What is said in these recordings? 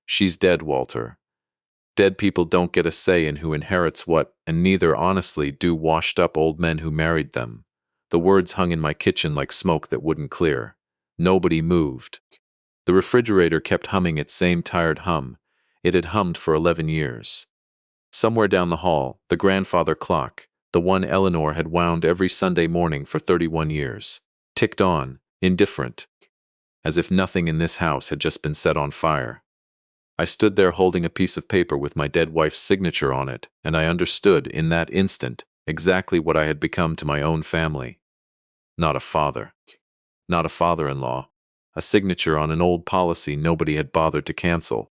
She's dead, Walter. Dead people don't get a say in who inherits what, and neither, honestly, do washed-up old men who married them. The words hung in my kitchen like smoke that wouldn't clear. Nobody moved. The refrigerator kept humming its same tired hum. It had hummed for 11 years. Somewhere down the hall, the grandfather clock, the one Eleanor had wound every Sunday morning for 31 years, ticked on, indifferent, as if nothing in this house had just been set on fire. I stood there holding a piece of paper with my dead wife's signature on it, and I understood, in that instant, exactly what I had become to my own family. Not a father. Not a father-in-law. A signature on an old policy nobody had bothered to cancel.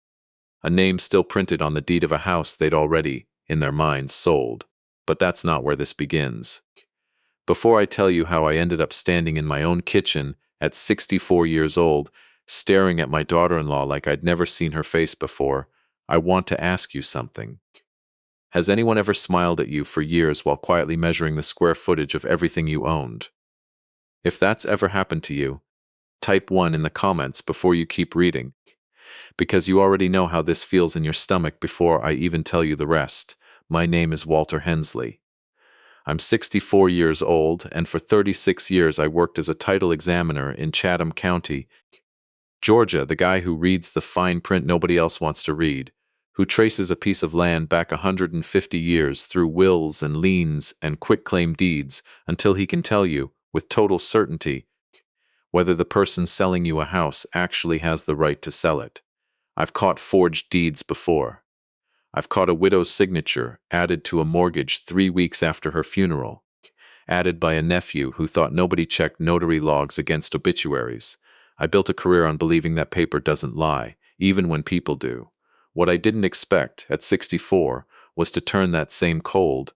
A name still printed on the deed of a house they'd already, in their minds, sold. But that's not where this begins. Before I tell you how I ended up standing in my own kitchen at 64 years old, staring at my daughter-in-law like I'd never seen her face before, I want to ask you something. Has anyone ever smiled at you for years while quietly measuring the square footage of everything you owned? If that's ever happened to you, type 1 in the comments before you keep reading, because you already know how this feels in your stomach before I even tell you the rest. My name is Walter Hensley. I'm 64 years old, and for 36 years I worked as a title examiner in Chatham County, Georgia, the guy who reads the fine print nobody else wants to read, who traces a piece of land back 150 years through wills and liens and quitclaim deeds until he can tell you, with total certainty, whether the person selling you a house actually has the right to sell it. I've caught forged deeds before. I've caught a widow's signature added to a mortgage 3 weeks after her funeral, added by a nephew who thought nobody checked notary logs against obituaries. I built a career on believing that paper doesn't lie, even when people do. What I didn't expect, at 64, was to turn that same cold,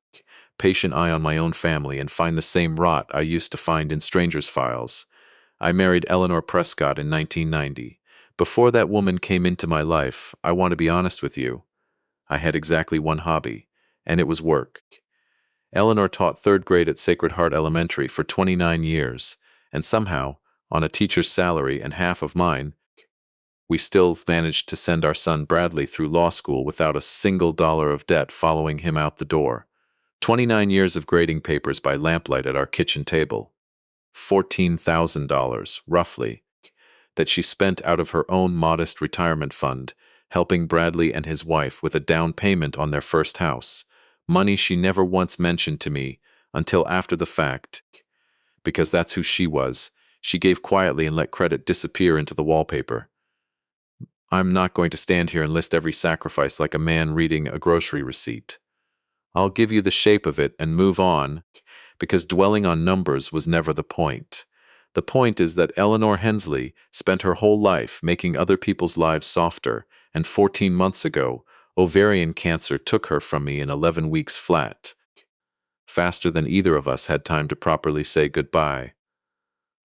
patient eye on my own family and find the same rot I used to find in strangers' files. I married Eleanor Prescott in 1990. Before that woman came into my life, I want to be honest with you, I had exactly one hobby, and it was work. Eleanor taught 3rd grade at Sacred Heart Elementary for 29 years, and somehow, on a teacher's salary and half of mine, we still managed to send our son Bradley through law school without a single dollar of debt following him out the door. 29 years of grading papers by lamplight at our kitchen table. $14,000, roughly, that she spent out of her own modest retirement fund, helping Bradley and his wife with a down payment on their first house, money she never once mentioned to me until after the fact, because that's who she was. She gave quietly and let credit disappear into the wallpaper. I'm not going to stand here and list every sacrifice like a man reading a grocery receipt. I'll give you the shape of it and move on, because dwelling on numbers was never the point. The point is that Eleanor Hensley spent her whole life making other people's lives softer, and 14 months ago, ovarian cancer took her from me in 11 weeks flat, faster than either of us had time to properly say goodbye.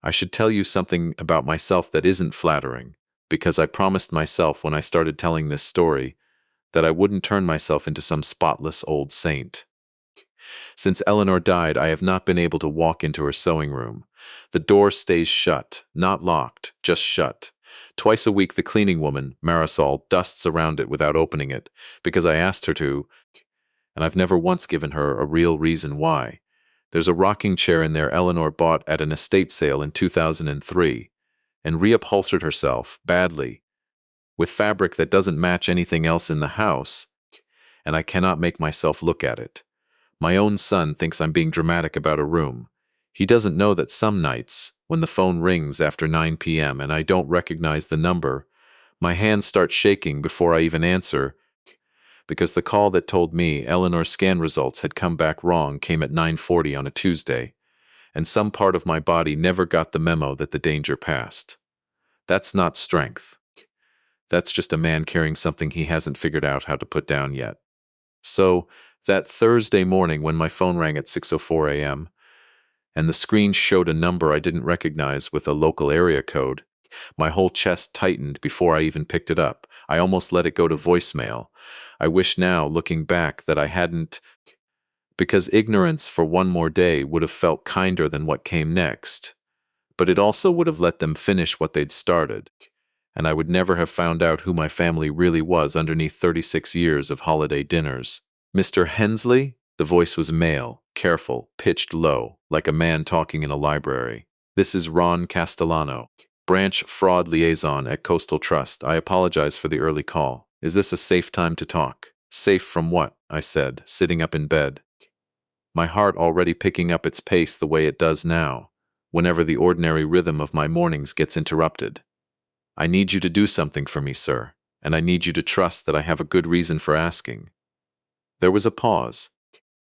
I should tell you something about myself that isn't flattering, because I promised myself when I started telling this story that I wouldn't turn myself into some spotless old saint. Since Eleanor died, I have not been able to walk into her sewing room. The door stays shut, not locked, just shut. Twice a week the cleaning woman, Marisol, dusts around it without opening it, because I asked her to, and I've never once given her a real reason why. There's a rocking chair in there Eleanor bought at an estate sale in 2003, and reupholstered herself, badly, with fabric that doesn't match anything else in the house, and I cannot make myself look at it. My own son thinks I'm being dramatic about a room. He doesn't know that some nights, when the phone rings after 9 p.m. and I don't recognize the number, my hands start shaking before I even answer, because the call that told me Eleanor's scan results had come back wrong came at 9:40 on a Tuesday, and some part of my body never got the memo that the danger passed. That's not strength. That's just a man carrying something he hasn't figured out how to put down yet. So, that Thursday morning when my phone rang at 6:04 a.m., and the screen showed a number I didn't recognize with a local area code, my whole chest tightened before I even picked it up. I almost let it go to voicemail. I wish now, looking back, that I hadn't, because ignorance for one more day would have felt kinder than what came next. But it also would have let them finish what they'd started. and I would never have found out who my family really was underneath 36 years of holiday dinners. Mr. Hensley? The voice was male, careful, pitched low, like a man talking in a library. This is Ron Castellano, branch fraud liaison at Coastal Trust. I apologize for the early call. Is this a safe time to talk? Safe from what? I said, sitting up in bed, my heart already picking up its pace the way it does now, whenever the ordinary rhythm of my mornings gets interrupted. I need you to do something for me, sir, and I need you to trust that I have a good reason for asking. There was a pause,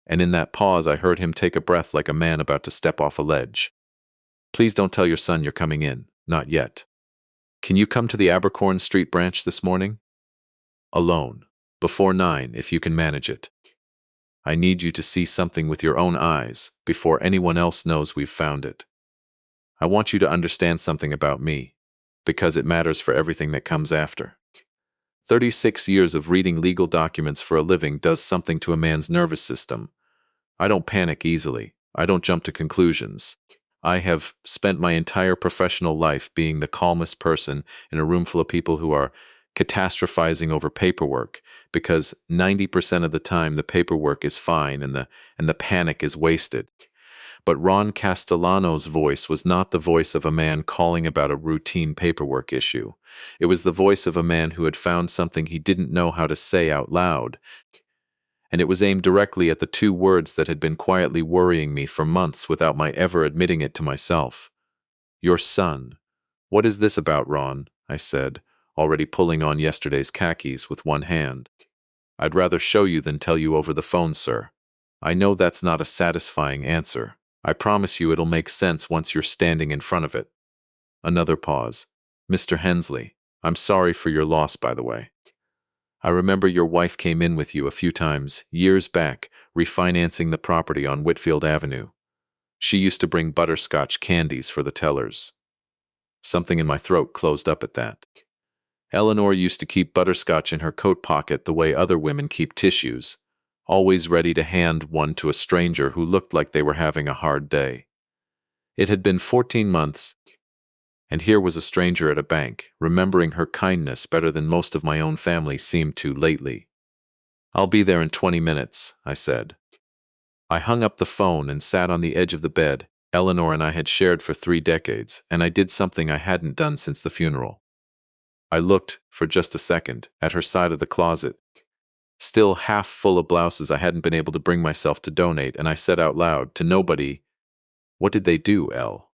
and in that pause I heard him take a breath like a man about to step off a ledge. Please don't tell your son you're coming in, not yet. Can you come to the Abercorn Street branch this morning? Alone, before 9, if you can manage it. I need you to see something with your own eyes before anyone else knows we've found it. I want you to understand something about me, because it matters for everything that comes after. 36 years of reading legal documents for a living does something to a man's nervous system. I don't panic easily. I don't jump to conclusions. I have spent my entire professional life being the calmest person in a room full of people who are catastrophizing over paperwork, because 90% of the time the paperwork is fine and the panic is wasted. But Ron Castellano's voice was not the voice of a man calling about a routine paperwork issue. It was the voice of a man who had found something he didn't know how to say out loud. And it was aimed directly at the two words that had been quietly worrying me for months without my ever admitting it to myself. Your son. What is this about, Ron? I said, already pulling on yesterday's khakis with one hand. I'd rather show you than tell you over the phone, sir. I know that's not a satisfying answer. I promise you it'll make sense once you're standing in front of it. Another pause. Mr. Hensley, I'm sorry for your loss, by the way. I remember your wife came in with you a few times, years back, refinancing the property on Whitfield Avenue. She used to bring butterscotch candies for the tellers. Something in my throat closed up at that. Eleanor used to keep butterscotch in her coat pocket the way other women keep tissues, always ready to hand one to a stranger who looked like they were having a hard day. It had been 14 months, and here was a stranger at a bank, remembering her kindness better than most of my own family seemed to lately. I'll be there in 20 minutes, I said. I hung up the phone and sat on the edge of the bed Eleanor and I had shared for 3 decades, and I did something I hadn't done since the funeral. I looked, for just a second, at her side of the closet, still half full of blouses I hadn't been able to bring myself to donate, and I said out loud, to nobody, "What did they do, Elle?"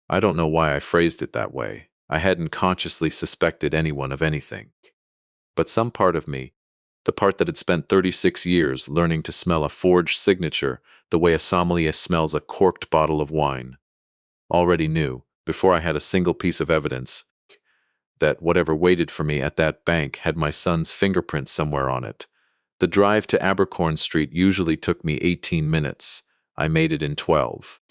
I don't know why I phrased it that way. I hadn't consciously suspected anyone of anything. But some part of me, the part that had spent 36 years learning to smell a forged signature the way a sommelier smells a corked bottle of wine, already knew, before I had a single piece of evidence, that whatever waited for me at that bank had my son's fingerprint somewhere on it. The drive to Abercorn Street usually took me 18 minutes. I made it in 12.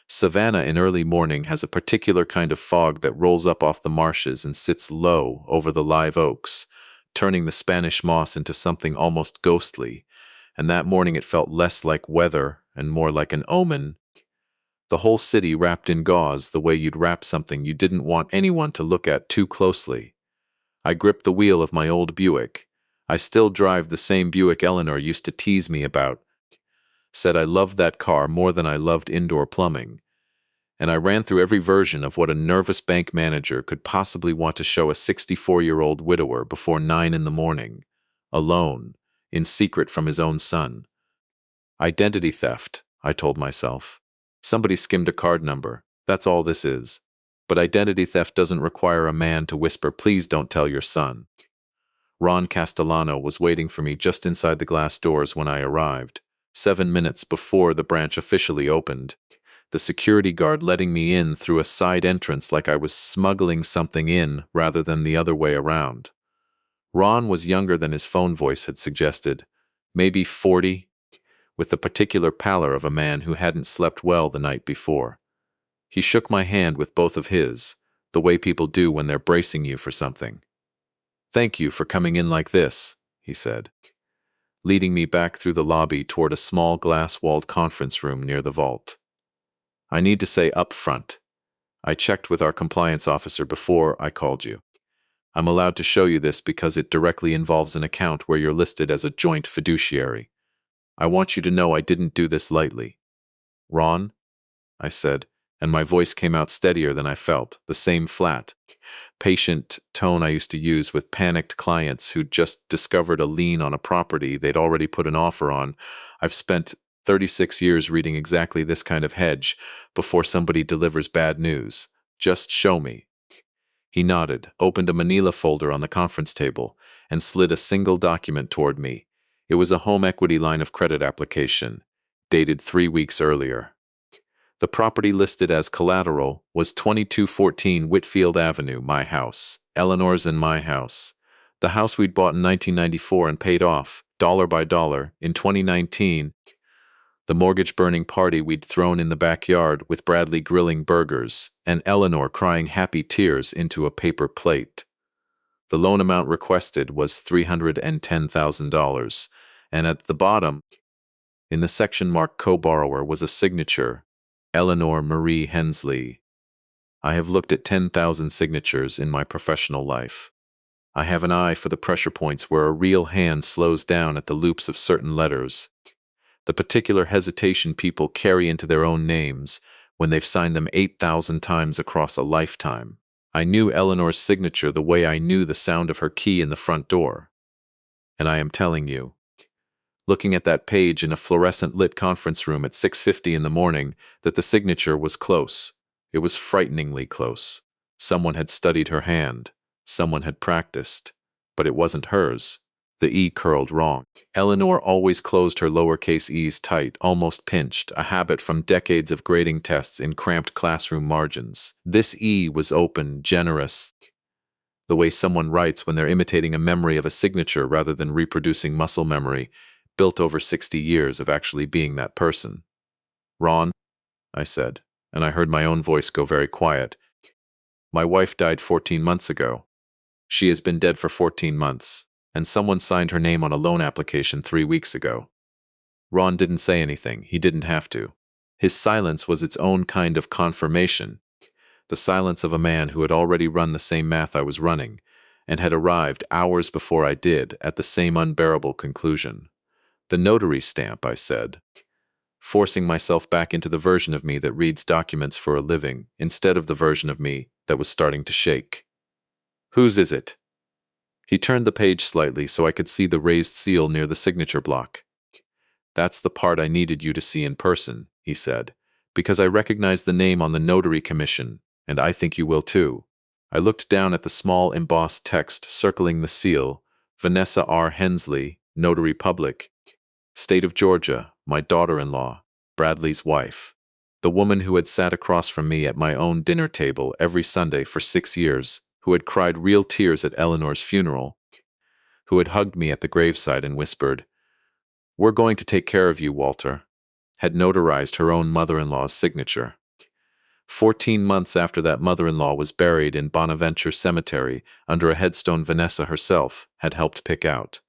Savannah in early morning has a particular kind of fog that rolls up off the marshes and sits low over the live oaks, turning the Spanish moss into something almost ghostly, and that morning it felt less like weather and more like an omen. The whole city wrapped in gauze the way you'd wrap something you didn't want anyone to look at too closely. I gripped the wheel of my old Buick. I still drive the same Buick Eleanor used to tease me about. Said I loved that car more than I loved indoor plumbing. And I ran through every version of what a nervous bank manager could possibly want to show a 64-year-old widower before 9 in the morning, alone, in secret from his own son. Identity theft, I told myself. Somebody skimmed a card number. That's all this is. But identity theft doesn't require a man to whisper, "Please don't tell your son." Ron Castellano was waiting for me just inside the glass doors when I arrived, 7 minutes before the branch officially opened, the security guard letting me in through a side entrance like I was smuggling something in rather than the other way around. Ron was younger than his phone voice had suggested, maybe 40, with the particular pallor of a man who hadn't slept well the night before. He shook my hand with both of his, the way people do when they're bracing you for something. "Thank you for coming in like this," he said, leading me back through the lobby toward a small glass-walled conference room near the vault. "I need to say up front, I checked with our compliance officer before I called you. I'm allowed to show you this because it directly involves an account where you're listed as a joint fiduciary. I want you to know I didn't do this lightly. Ron, I said, and my voice came out steadier than I felt, the same flat, patient tone I used to use with panicked clients who'd just discovered a lien on a property they'd already put an offer on. I've spent 36 years reading exactly this kind of hedge before somebody delivers bad news. Just show me. He nodded, opened a manila folder on the conference table, and slid a single document toward me. It was a home equity line of credit application, dated 3 weeks earlier. The property listed as collateral was 2214 Whitfield Avenue, my house, Eleanor's and my house. The house we'd bought in 1994 and paid off, dollar by dollar, in 2019. The mortgage-burning party we'd thrown in the backyard with Bradley grilling burgers and Eleanor crying happy tears into a paper plate. The loan amount requested was $310,000, and at the bottom, in the section marked co-borrower, was a signature, Eleanor Marie Hensley. I have looked at 10,000 signatures in my professional life. I have an eye for the pressure points where a real hand slows down at the loops of certain letters, the particular hesitation people carry into their own names when they've signed them 8,000 times across a lifetime. I knew Eleanor's signature the way I knew the sound of her key in the front door. And I am telling you, looking at that page in a fluorescent-lit conference room at 6:50 in the morning, that the signature was close. It was frighteningly close. Someone had studied her hand. Someone had practiced. But it wasn't hers. The E curled wrong. Eleanor always closed her lowercase e's tight, almost pinched, a habit from decades of grading tests in cramped classroom margins. This E was open, generous, the way someone writes when they're imitating a memory of a signature rather than reproducing muscle memory, built over 60 years of actually being that person. Ron, I said, and I heard my own voice go very quiet. My wife died 14 months ago. She has been dead for 14 months, and someone signed her name on a loan application 3 weeks ago. Ron didn't say anything. He didn't have to. His silence was its own kind of confirmation, the silence of a man who had already run the same math I was running, and had arrived hours before I did at the same unbearable conclusion. The notary stamp, I said, forcing myself back into the version of me that reads documents for a living, instead of the version of me that was starting to shake. Whose is it? He turned the page slightly so I could see the raised seal near the signature block. That's the part I needed you to see in person, he said, because I recognize the name on the notary commission, and I think you will too. I looked down at the small embossed text circling the seal, Vanessa R. Hensley, Notary Public, State of Georgia, my daughter-in-law, Bradley's wife, the woman who had sat across from me at my own dinner table every Sunday for 6 years, who had cried real tears at Eleanor's funeral, who had hugged me at the graveside and whispered, "We're going to take care of you, Walter," had notarized her own mother-in-law's signature. 14 months after that mother-in-law was buried in Bonaventure Cemetery under a headstone Vanessa herself had helped pick out.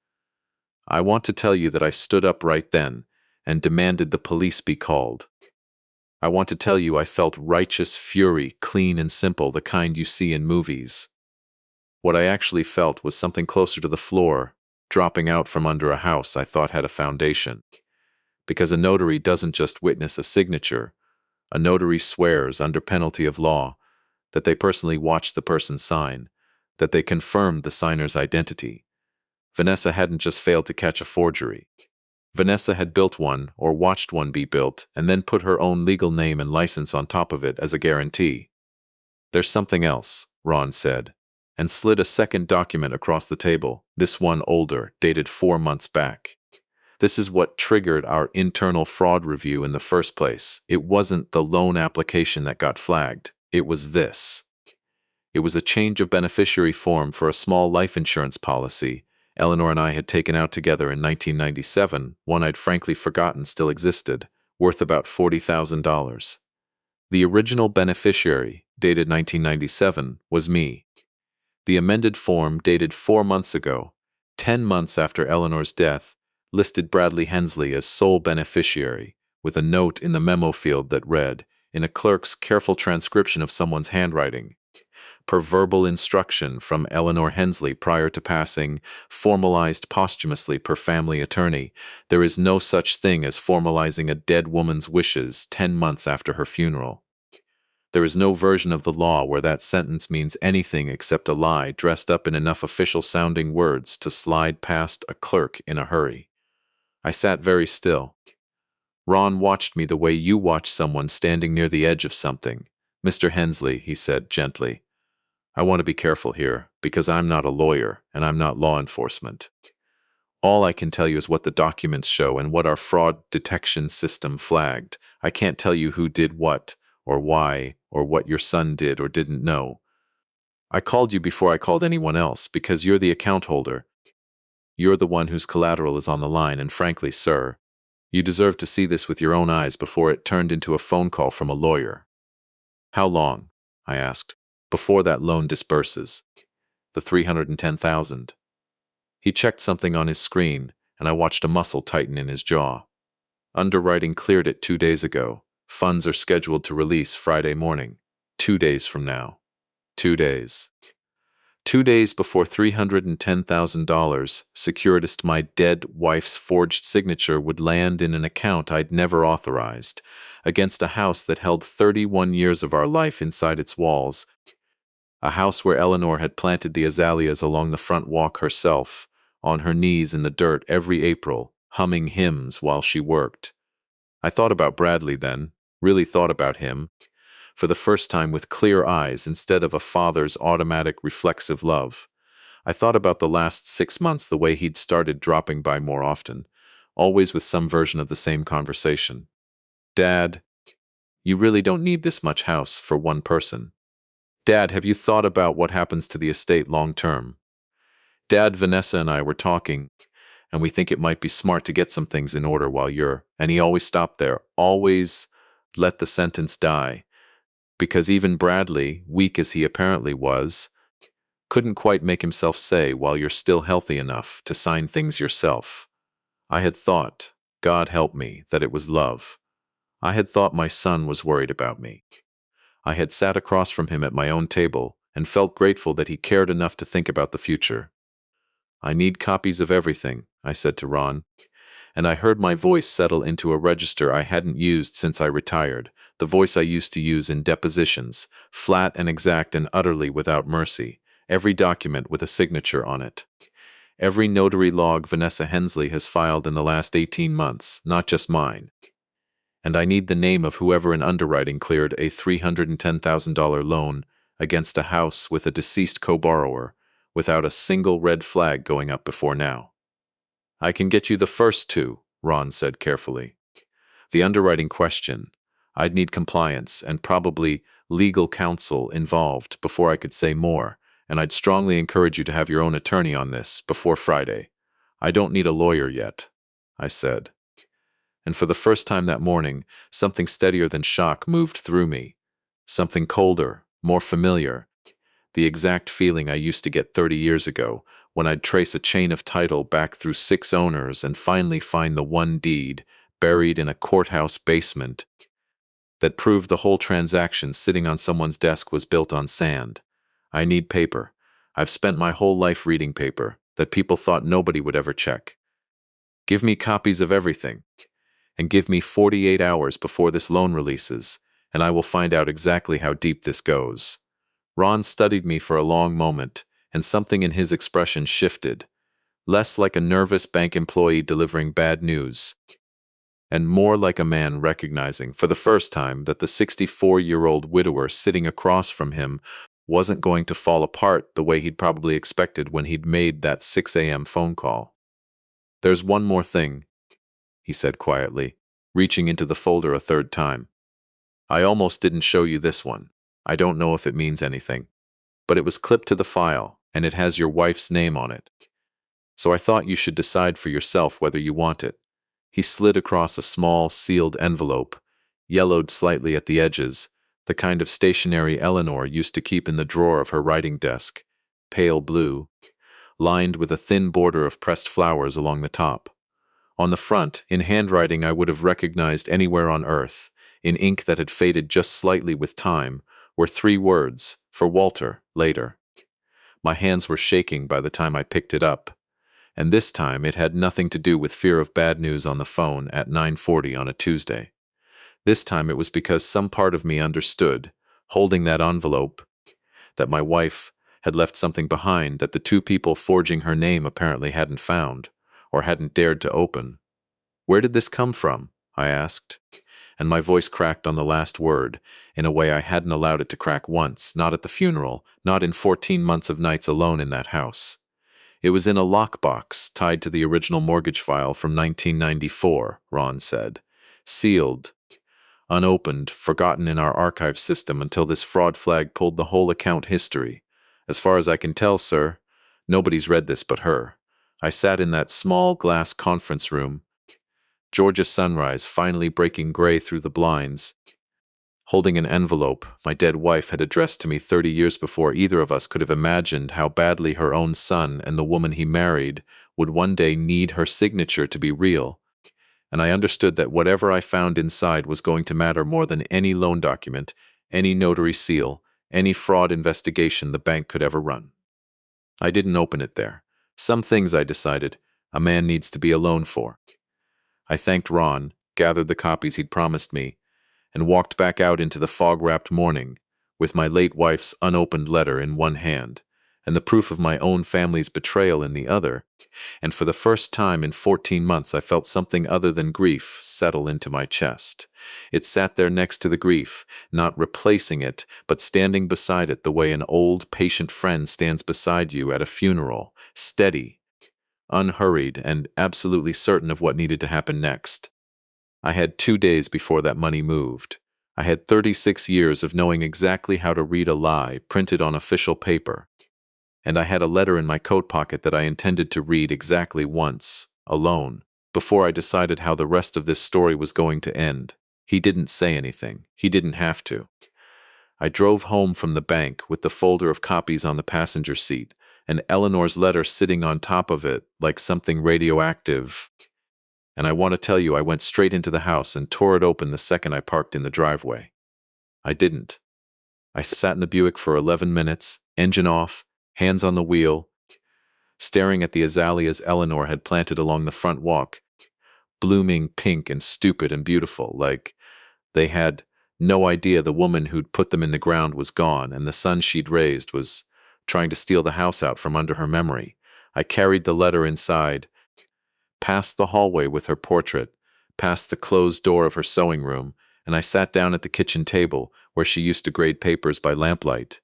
I want to tell you that I stood up right then and demanded the police be called. I want to tell you I felt righteous fury, clean and simple, the kind you see in movies. What I actually felt was something closer to the floor, dropping out from under a house I thought had a foundation. Because a notary doesn't just witness a signature. A notary swears, under penalty of law, that they personally watched the person sign, that they confirmed the signer's identity. Vanessa hadn't just failed to catch a forgery. Vanessa had built one, or watched one be built, and then put her own legal name and license on top of it as a guarantee. There's something else, Ron said, and slid a second document across the table, this one older, dated 4 months back. This is what triggered our internal fraud review in the first place. It wasn't the loan application that got flagged. It was this. It was a change of beneficiary form for a small life insurance policy Eleanor and I had taken out together in 1997, one I'd frankly forgotten still existed, worth about $40,000. The original beneficiary, dated 1997, was me. The amended form, dated 4 months ago, 10 months after Eleanor's death, listed Bradley Hensley as sole beneficiary, with a note in the memo field that read, in a clerk's careful transcription of someone's handwriting, per verbal instruction from Eleanor Hensley prior to passing, formalized posthumously per family attorney. There is no such thing as formalizing a dead woman's wishes 10 months after her funeral. There is no version of the law where that sentence means anything except a lie dressed up in enough official-sounding words to slide past a clerk in a hurry. I sat very still. Ron watched me the way you watch someone standing near the edge of something. "Mr. Hensley," he said gently, "I want to be careful here, because I'm not a lawyer, and I'm not law enforcement. All I can tell you is what the documents show and what our fraud detection system flagged. I can't tell you who did what, or why, or what your son did or didn't know. I called you before I called anyone else, because you're the account holder. You're the one whose collateral is on the line, and frankly, sir, you deserve to see this with your own eyes before it turned into a phone call from a lawyer." "How long," I asked, "before that loan disburses? The $310,000. He checked something on his screen, and I watched a muscle tighten in his jaw. "Underwriting cleared it 2 days ago. Funds are scheduled to release Friday morning. 2 days from now. 2 days. 2 days before $310,000, securitist my dead wife's forged signature would land in an account I'd never authorized, against a house that held 31 years of our life inside its walls. A house where Eleanor had planted the azaleas along the front walk herself, on her knees in the dirt every April, humming hymns while she worked. I thought about Bradley then, really thought about him, for the first time with clear eyes instead of a father's automatic reflexive love. I thought about the last 6 months, the way he'd started dropping by more often, always with some version of the same conversation. "Dad, you really don't need this much house for one person. Dad, have you thought about what happens to the estate long term? Dad, Vanessa and I were talking, and we think it might be smart to get some things in order while you're—" And he always stopped there, always let the sentence die, because even Bradley, weak as he apparently was, couldn't quite make himself say, "while you're still healthy enough to sign things yourself." I had thought, God help me, that it was love. I had thought my son was worried about me. I had sat across from him at my own table and felt grateful that he cared enough to think about the future. "I need copies of everything," I said to Ron, and I heard my voice settle into a register I hadn't used since I retired, the voice I used to use in depositions, flat and exact and utterly without mercy, every document with a signature on it. Every notary log Vanessa Hensley has filed in the last 18 months, not just mine. And I need the name of whoever in underwriting cleared a $310,000 loan against a house with a deceased co-borrower without a single red flag going up before now. "I can get you the first two," Ron said carefully. "The underwriting question, I'd need compliance and probably legal counsel involved before I could say more, and I'd strongly encourage you to have your own attorney on this before Friday. I don't need a lawyer yet," I said. And for the first time that morning, something steadier than shock moved through me. Something colder, more familiar. The exact feeling I used to get 30 years ago, when I'd trace a chain of title back through 6 owners and finally find the one deed, buried in a courthouse basement, that proved the whole transaction sitting on someone's desk was built on sand. I need paper. I've spent my whole life reading paper that people thought nobody would ever check. Give me copies of everything, and give me 48 hours before this loan releases, and I will find out exactly how deep this goes. Ron studied me for a long moment, and something in his expression shifted, less like a nervous bank employee delivering bad news, and more like a man recognizing for the first time that the 64-year-old widower sitting across from him wasn't going to fall apart the way he'd probably expected when he'd made that 6 a.m. phone call. "There's one more thing," he said quietly, reaching into the folder a third time. "I almost didn't show you this one. I don't know if it means anything, but it was clipped to the file, and it has your wife's name on it. So I thought you should decide for yourself whether you want it." He slid across a small, sealed envelope, yellowed slightly at the edges, the kind of stationery Eleanor used to keep in the drawer of her writing desk, pale blue, lined with a thin border of pressed flowers along the top. On the front, in handwriting I would have recognized anywhere on earth, in ink that had faded just slightly with time, were 3 words, For Walter, later. My hands were shaking by the time I picked it up, and this time it had nothing to do with fear of bad news on the phone at 9:40 on a Tuesday. This time it was because some part of me understood, holding that envelope, that my wife had left something behind that the two people forging her name apparently hadn't found, or hadn't dared to open. "Where did this come from?" I asked, and my voice cracked on the last word in a way I hadn't allowed it to crack once, not at the funeral, not in 14 months of nights alone in that house. "It was in a lockbox tied to the original mortgage file from 1994, Ron said. Sealed, unopened, forgotten in our archive system until this fraud flag pulled the whole account history. As far as I can tell, sir, nobody's read this but her." I sat in that small glass conference room, Georgia sunrise finally breaking gray through the blinds, holding an envelope my dead wife had addressed to me 30 years before either of us could have imagined how badly her own son and the woman he married would one day need her signature to be real. And I understood that whatever I found inside was going to matter more than any loan document, any notary seal, any fraud investigation the bank could ever run. I didn't open it there. Some things, I decided, a man needs to be alone for. I thanked Ron, gathered the copies he'd promised me, and walked back out into the fog-wrapped morning, with my late wife's unopened letter in one hand, and the proof of my own family's betrayal in the other, and for the first time in 14 months I felt something other than grief settle into my chest. It sat there next to the grief, not replacing it, but standing beside it the way an old, patient friend stands beside you at a funeral, steady, unhurried, and absolutely certain of what needed to happen next. I had 2 days before that money moved. I had 36 years of knowing exactly how to read a lie printed on official paper. And I had a letter in my coat pocket that I intended to read exactly once, alone, before I decided how the rest of this story was going to end. He didn't say anything. He didn't have to. I drove home from the bank with the folder of copies on the passenger seat, and Eleanor's letter sitting on top of it like something radioactive. And I want to tell you, I went straight into the house and tore it open the second I parked in the driveway. I didn't. I sat in the Buick for 11 minutes, engine off, hands on the wheel, staring at the azaleas Eleanor had planted along the front walk, blooming pink and stupid and beautiful, like they had no idea the woman who'd put them in the ground was gone and the son she'd raised was trying to steal the house out from under her memory. I carried the letter inside, past the hallway with her portrait, past the closed door of her sewing room, and I sat down at the kitchen table where she used to grade papers by lamplight.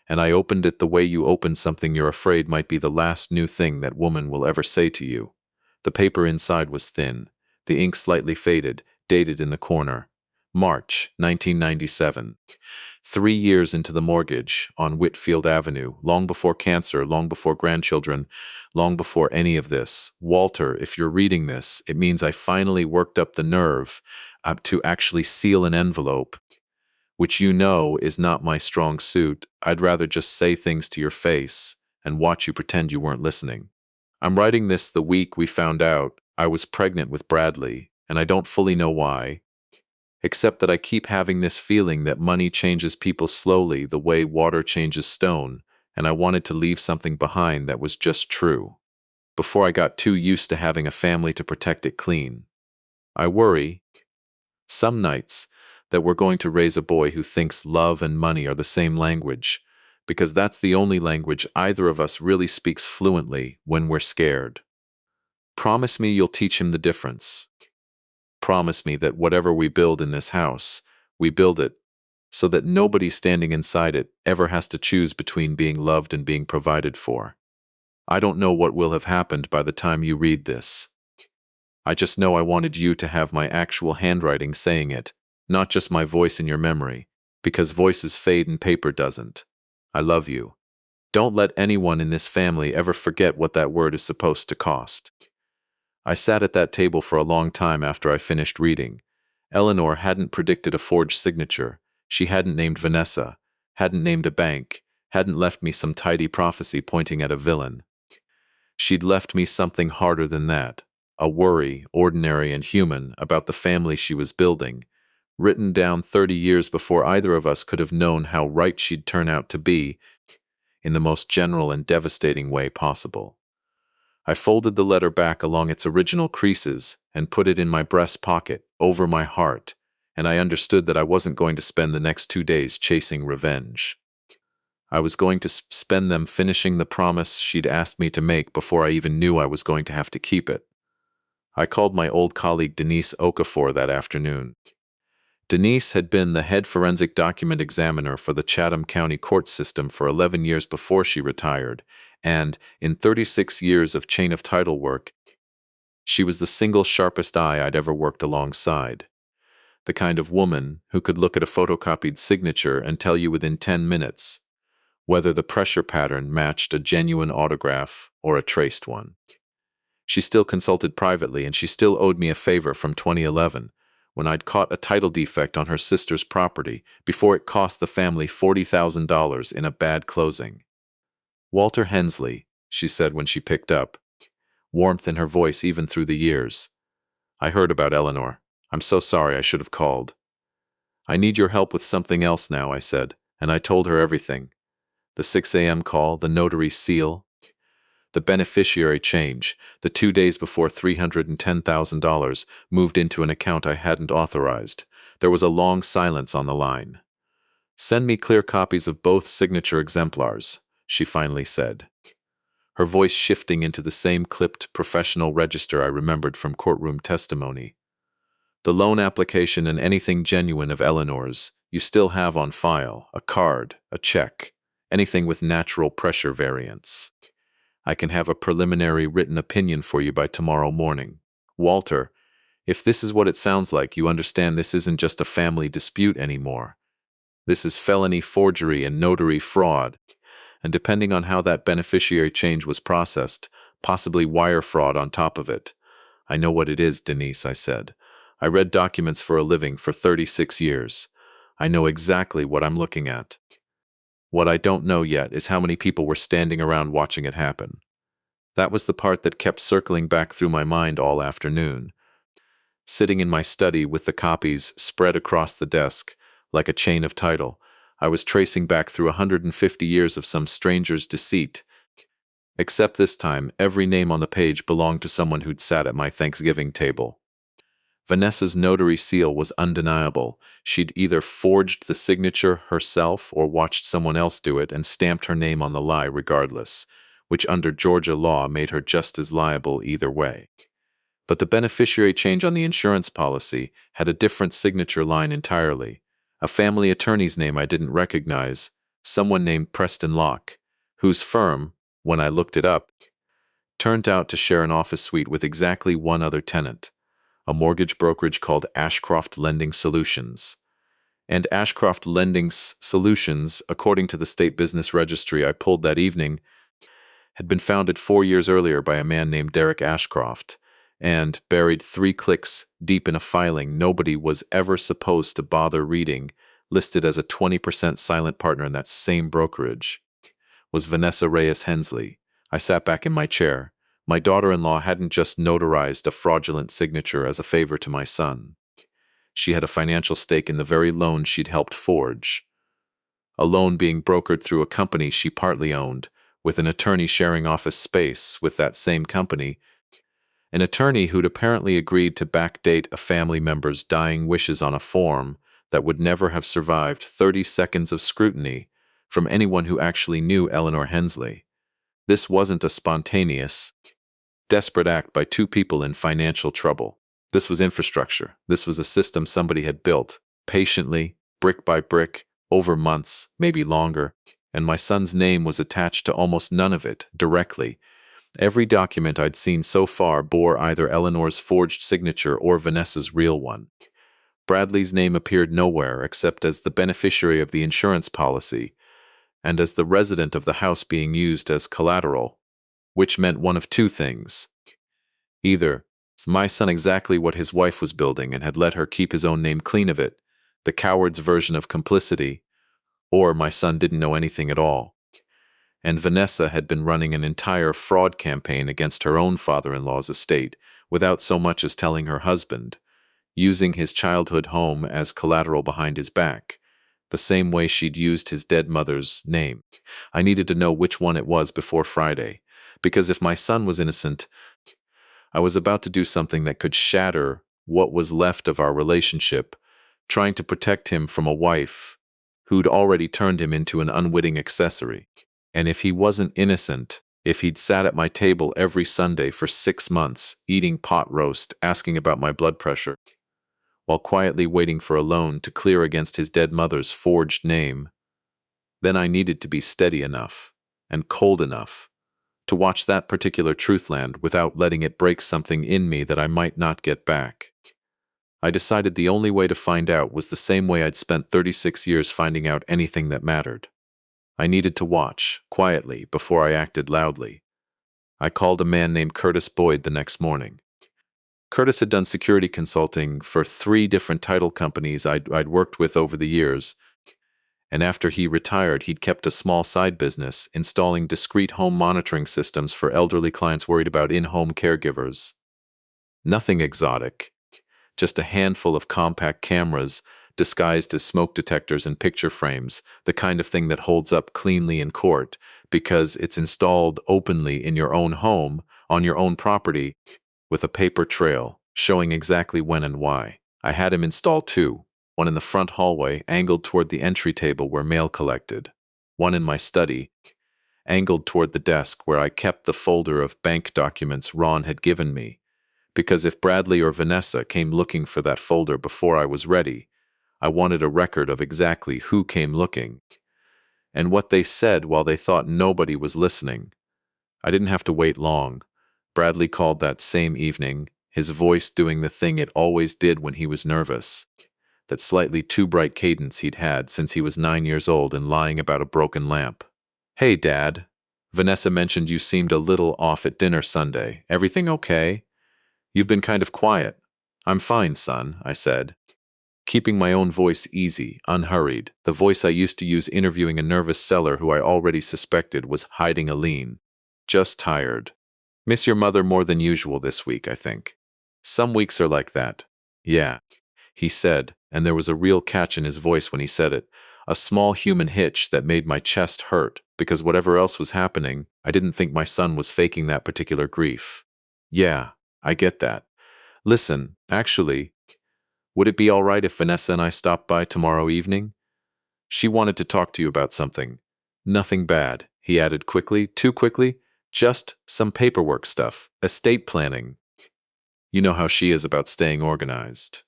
And I opened it the way you open something you're afraid might be the last new thing that woman will ever say to you. The paper inside was thin, the ink slightly faded, dated in the corner. March 1997. 3 years into the mortgage on Whitfield Avenue, long before cancer, long before grandchildren, long before any of this. Walter, if you're reading this, it means I finally worked up the nerve to actually seal an envelope, which you know is not my strong suit. I'd rather just say things to your face and watch you pretend you weren't listening. I'm writing this the week we found out I was pregnant with Bradley, and I don't fully know why, except that I keep having this feeling that money changes people slowly the way water changes stone, and I wanted to leave something behind that was just true, before I got too used to having a family to protect it clean. I worry, some nights, that we're going to raise a boy who thinks love and money are the same language, because that's the only language either of us really speaks fluently when we're scared. Promise me you'll teach him the difference. Promise me that whatever we build in this house, we build it so that nobody standing inside it ever has to choose between being loved and being provided for. I don't know what will have happened by the time you read this. I just know I wanted you to have my actual handwriting saying it, not just my voice in your memory, because voices fade and paper doesn't. I love you. Don't let anyone in this family ever forget what that word is supposed to cost. I sat at that table for a long time after I finished reading. Eleanor hadn't predicted a forged signature. She hadn't named Vanessa, hadn't named a bank, hadn't left me some tidy prophecy pointing at a villain. She'd left me something harder than that, a worry, ordinary and human, about the family she was building, written down 30 years before either of us could have known how right she'd turn out to be in the most general and devastating way possible. I folded the letter back along its original creases and put it in my breast pocket, over my heart, and I understood that I wasn't going to spend the next 2 days chasing revenge. I was going to spend them finishing the promise she'd asked me to make before I even knew I was going to have to keep it. I called my old colleague Denise Okafor that afternoon. Denise had been the head forensic document examiner for the Chatham County court system for 11 years before she retired, and, in 36 years of chain of title work, she was the single sharpest eye I'd ever worked alongside. The kind of woman who could look at a photocopied signature and tell you within 10 minutes whether the pressure pattern matched a genuine autograph or a traced one. She still consulted privately, and she still owed me a favor from 2011, when I'd caught a title defect on her sister's property before it cost the family $40,000 in a bad closing. "Walter Hensley," she said when she picked up, warmth in her voice even through the years. "I heard about Eleanor. I'm so sorry, I should have called." "I need your help with something else now," I said, and I told her everything. The 6 a.m. call, the notary seal, the beneficiary change, the 2 days before $310,000 moved into an account I hadn't authorized. There was a long silence on the line. "Send me clear copies of both signature exemplars," she finally said, her voice shifting into the same clipped professional register I remembered from courtroom testimony. "The loan application and anything genuine of Eleanor's you still have on file, a card, a check, anything with natural pressure variants. I can have a preliminary written opinion for you by tomorrow morning. Walter, if this is what it sounds like, you understand this isn't just a family dispute anymore. This is felony forgery and notary fraud, and depending on how that beneficiary change was processed, possibly wire fraud on top of it." "I know what it is, Denise," I said. "I read documents for a living for 36 years. I know exactly what I'm looking at. What I don't know yet is how many people were standing around watching it happen." That was the part that kept circling back through my mind all afternoon. Sitting in my study with the copies spread across the desk, like a chain of title, I was tracing back through 150 years of some stranger's deceit. Except this time, every name on the page belonged to someone who'd sat at my Thanksgiving table. Vanessa's notary seal was undeniable. She'd either forged the signature herself or watched someone else do it and stamped her name on the lie regardless, which under Georgia law made her just as liable either way. But the beneficiary change on the insurance policy had a different signature line entirely. A family attorney's name I didn't recognize, someone named Preston Locke, whose firm, when I looked it up, turned out to share an office suite with exactly one other tenant, a mortgage brokerage called Ashcroft Lending Solutions. And Ashcroft Lending Solutions, according to the state business registry I pulled that evening, had been founded 4 years earlier by a man named Derek Ashcroft, and buried 3 clicks deep in a filing nobody was ever supposed to bother reading, listed as a 20% silent partner in that same brokerage, was Vanessa Reyes Hensley. I sat back in my chair. My daughter-in-law hadn't just notarized a fraudulent signature as a favor to my son. She had a financial stake in the very loan she'd helped forge. A loan being brokered through a company she partly owned, with an attorney sharing office space with that same company, an attorney who'd apparently agreed to backdate a family member's dying wishes on a form that would never have survived 30 seconds of scrutiny from anyone who actually knew Eleanor Hensley. This wasn't a spontaneous, desperate act by 2 people in financial trouble. This was infrastructure. This was a system somebody had built, patiently, brick by brick, over months, maybe longer, and my son's name was attached to almost none of it, directly. Every document I'd seen so far bore either Eleanor's forged signature or Vanessa's real one. Bradley's name appeared nowhere except as the beneficiary of the insurance policy, and as the resident of the house being used as collateral, which meant one of 2 things. Either my son exactly what his wife was building and had let her keep his own name clean of it, the coward's version of complicity, or my son didn't know anything at all. And Vanessa had been running an entire fraud campaign against her own father-in-law's estate without so much as telling her husband. using his childhood home as collateral behind his back, the same way she'd used his dead mother's name. I needed to know which one it was before Friday, because if my son was innocent, I was about to do something that could shatter what was left of our relationship, trying to protect him from a wife who'd already turned him into an unwitting accessory. And if he wasn't innocent, if he'd sat at my table every Sunday for 6 months, eating pot roast, asking about my blood pressure, while quietly waiting for a loan to clear against his dead mother's forged name, then I needed to be steady enough and cold enough to watch that particular truth land without letting it break something in me that I might not get back. I decided the only way to find out was the same way I'd spent 36 years finding out anything that mattered. I needed to watch, quietly, before I acted loudly. I called a man named Curtis Boyd the next morning. Curtis had done security consulting for 3 different title companies I'd worked with over the years, and after he retired, he'd kept a small side business installing discrete home monitoring systems for elderly clients worried about in-home caregivers. Nothing exotic, just a handful of compact cameras disguised as smoke detectors and picture frames, the kind of thing that holds up cleanly in court because it's installed openly in your own home, on your own property, with a paper trail showing exactly when and why. I had him install 2, one in the front hallway, angled toward the entry table where mail collected, one in my study, angled toward the desk where I kept the folder of bank documents Ron had given me, because if Bradley or Vanessa came looking for that folder before I was ready, I wanted a record of exactly who came looking and what they said while they thought nobody was listening. I didn't have to wait long. Bradley called that same evening, his voice doing the thing it always did when he was nervous, that slightly too bright cadence he'd had since he was 9 years old and lying about a broken lamp. "Hey, Dad. Vanessa mentioned you seemed a little off at dinner Sunday. Everything okay? You've been kind of quiet." "I'm fine, son," I said, keeping my own voice easy, unhurried, the voice I used to use interviewing a nervous seller who I already suspected was hiding a lien. "Just tired. Miss your mother more than usual this week, I think." "Some weeks are like that." "Yeah," he said, and there was a real catch in his voice when he said it, a small human hitch that made my chest hurt, because whatever else was happening, I didn't think my son was faking that particular grief. "Yeah, I get that. Listen, actually, would it be all right if Vanessa and I stopped by tomorrow evening? She wanted to talk to you about something. Nothing bad," he added quickly, too quickly. "Just some paperwork stuff, estate planning. You know how she is about staying organized."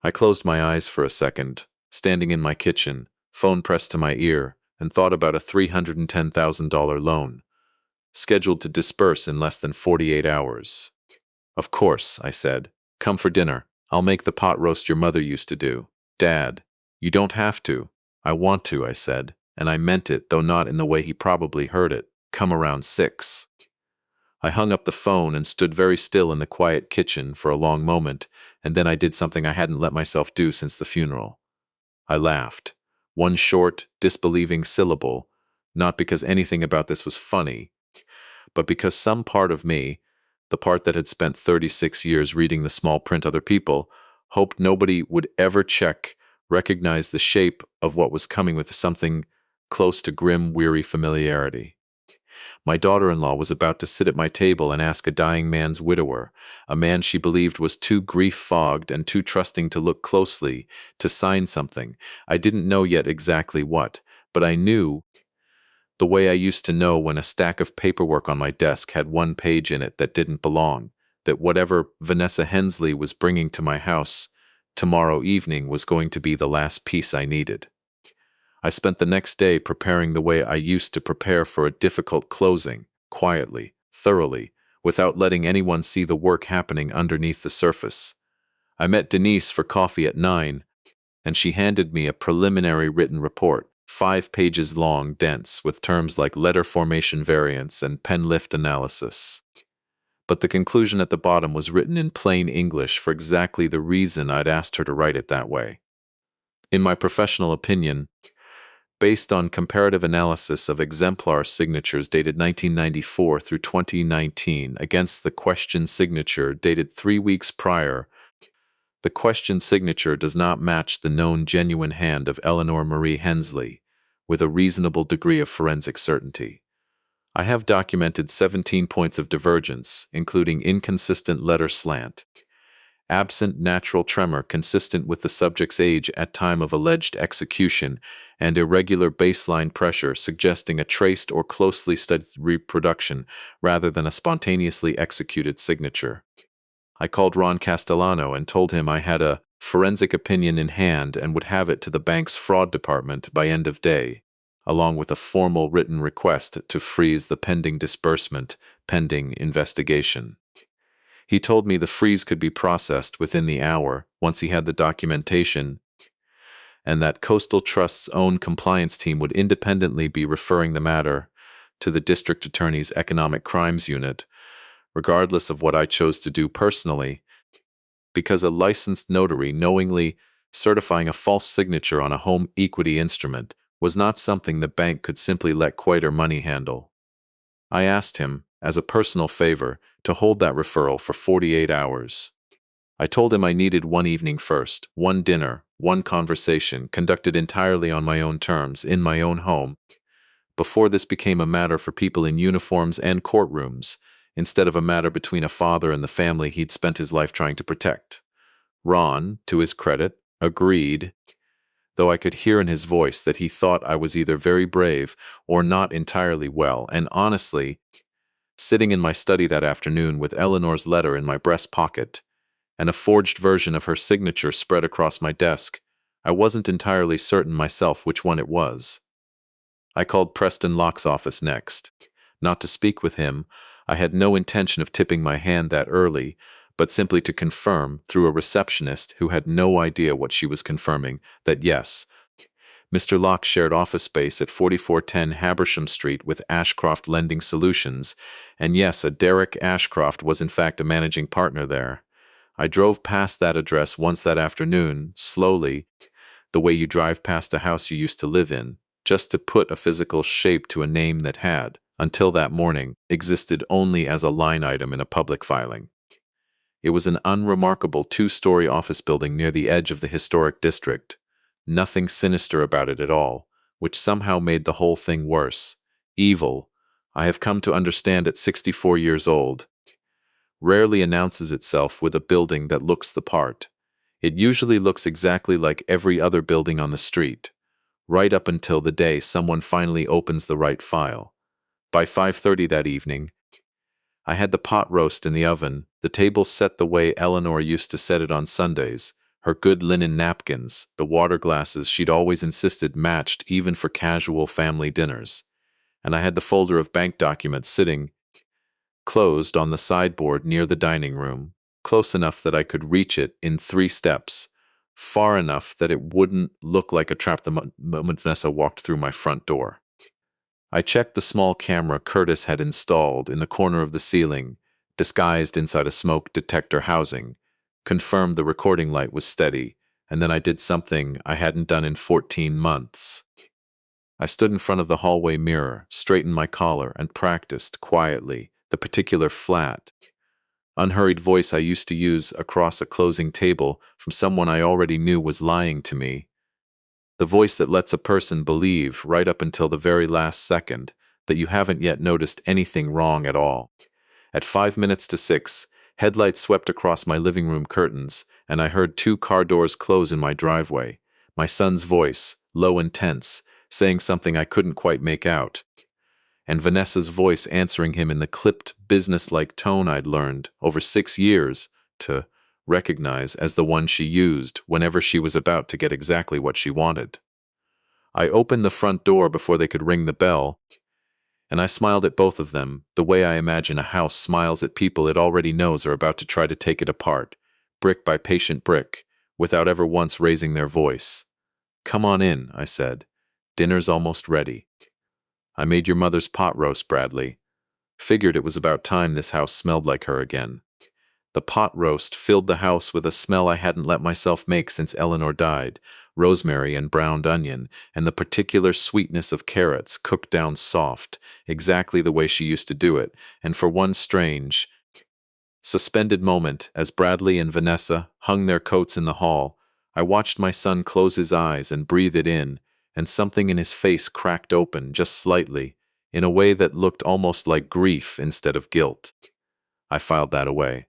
I closed my eyes for a second, standing in my kitchen, phone pressed to my ear, and thought about a $310,000 loan, scheduled to disperse in less than 48 hours. "Of course," I said. "Come for dinner. I'll make the pot roast your mother used to do." "Dad, you don't have to." "I want to," I said, and I meant it, though not in the way he probably heard it. "Come around 6. I hung up the phone and stood very still in the quiet kitchen for a long moment, and then I did something I hadn't let myself do since the funeral. I laughed. One short, disbelieving syllable, not because anything about this was funny, but because some part of me, the part that had spent 36 years reading the small print other people, hoped nobody would ever check, recognize the shape of what was coming with something close to grim, weary familiarity. My daughter-in-law was about to sit at my table and ask a dying man's widower, a man she believed was too grief-fogged and too trusting to look closely, to sign something. I didn't know yet exactly what, but I knew the way I used to know when a stack of paperwork on my desk had one page in it that didn't belong, that whatever Vanessa Hensley was bringing to my house tomorrow evening was going to be the last piece I needed. I spent the next day preparing the way I used to prepare for a difficult closing, quietly, thoroughly, without letting anyone see the work happening underneath the surface. I met Denise for coffee at 9, and she handed me a preliminary written report, 5 pages long, dense, with terms like letter formation variance and pen lift analysis. But the conclusion at the bottom was written in plain English for exactly the reason I'd asked her to write it that way. In my professional opinion, based on comparative analysis of exemplar signatures dated 1994 through 2019 against the question signature dated 3 weeks prior, The questioned signature does not match the known genuine hand of Eleanor Marie Hensley, with a reasonable degree of forensic certainty. I have documented 17 points of divergence, including inconsistent letter slant, absent natural tremor consistent with the subject's age at time of alleged execution, and irregular baseline pressure suggesting a traced or closely studied reproduction rather than a spontaneously executed signature. I called Ron Castellano and told him I had a forensic opinion in hand and would have it to the bank's fraud department by end of day, along with a formal written request to freeze the pending disbursement, pending investigation. He told me the freeze could be processed within the hour once he had the documentation, and that Coastal Trust's own compliance team would independently be referring the matter to the district attorney's economic crimes unit, regardless of what I chose to do personally, because a licensed notary knowingly certifying a false signature on a home equity instrument was not something the bank could simply let Quater Money handle. I asked him, as a personal favor, to hold that referral for 48 hours. I told him I needed one evening first, one dinner, one conversation, conducted entirely on my own terms, in my own home, before this became a matter for people in uniforms and courtrooms, instead of a matter between a father and the family he'd spent his life trying to protect. Ron, to his credit, agreed, though I could hear in his voice that he thought I was either very brave or not entirely well, and honestly, sitting in my study that afternoon with Eleanor's letter in my breast pocket and a forged version of her signature spread across my desk, I wasn't entirely certain myself which one it was. I called Preston Locke's office next. Not to speak with him, I had no intention of tipping my hand that early, but simply to confirm, through a receptionist who had no idea what she was confirming, that yes, Mr. Locke shared office space at 4410 Habersham Street with Ashcroft Lending Solutions, and yes, a Derek Ashcroft was in fact a managing partner there. I drove past that address once that afternoon, slowly, the way you drive past a house you used to live in, just to put a physical shape to a name that had, until that morning, existed only as a line item in a public filing. It was an unremarkable two-story office building near the edge of the historic district. Nothing sinister about it at all, which somehow made the whole thing worse. Evil, I have come to understand at 64 years old, rarely announces itself with a building that looks the part. It usually looks exactly like every other building on the street, right up until the day someone finally opens the right file. By 5:30 that evening, I had the pot roast in the oven, the table set the way Eleanor used to set it on Sundays, her good linen napkins, the water glasses she'd always insisted matched even for casual family dinners, and I had the folder of bank documents sitting, closed, on the sideboard near the dining room, close enough that I could reach it in 3 steps, far enough that it wouldn't look like a trap the moment Vanessa walked through my front door. I checked the small camera Curtis had installed in the corner of the ceiling, disguised inside a smoke detector housing, confirmed the recording light was steady, and then I did something I hadn't done in 14 months. I stood in front of the hallway mirror, straightened my collar, and practiced, quietly, the particular flat, unhurried voice I used to use across a closing table from someone I already knew was lying to me. The voice that lets a person believe, right up until the very last second, that you haven't yet noticed anything wrong at all. At 5 minutes to 6, headlights swept across my living room curtains, and I heard 2 car doors close in my driveway. My son's voice, low and tense, saying something I couldn't quite make out, and Vanessa's voice answering him in the clipped, businesslike tone I'd learned, over 6 years, to recognize as the one she used whenever she was about to get exactly what she wanted. I opened the front door before they could ring the bell, and I smiled at both of them, the way I imagine a house smiles at people it already knows are about to try to take it apart, brick by patient brick, without ever once raising their voice. "Come on in," I said. "Dinner's almost ready. I made your mother's pot roast, Bradley. Figured it was about time this house smelled like her again." The pot roast filled the house with a smell I hadn't let myself make since Eleanor died, rosemary and browned onion, and the particular sweetness of carrots cooked down soft, exactly the way she used to do it, and for one strange, Suspended moment as Bradley and Vanessa hung their coats in the hall. I watched my son close his eyes and breathe it in, and something in his face cracked open just slightly, in a way that looked almost like grief instead of guilt. I filed that away.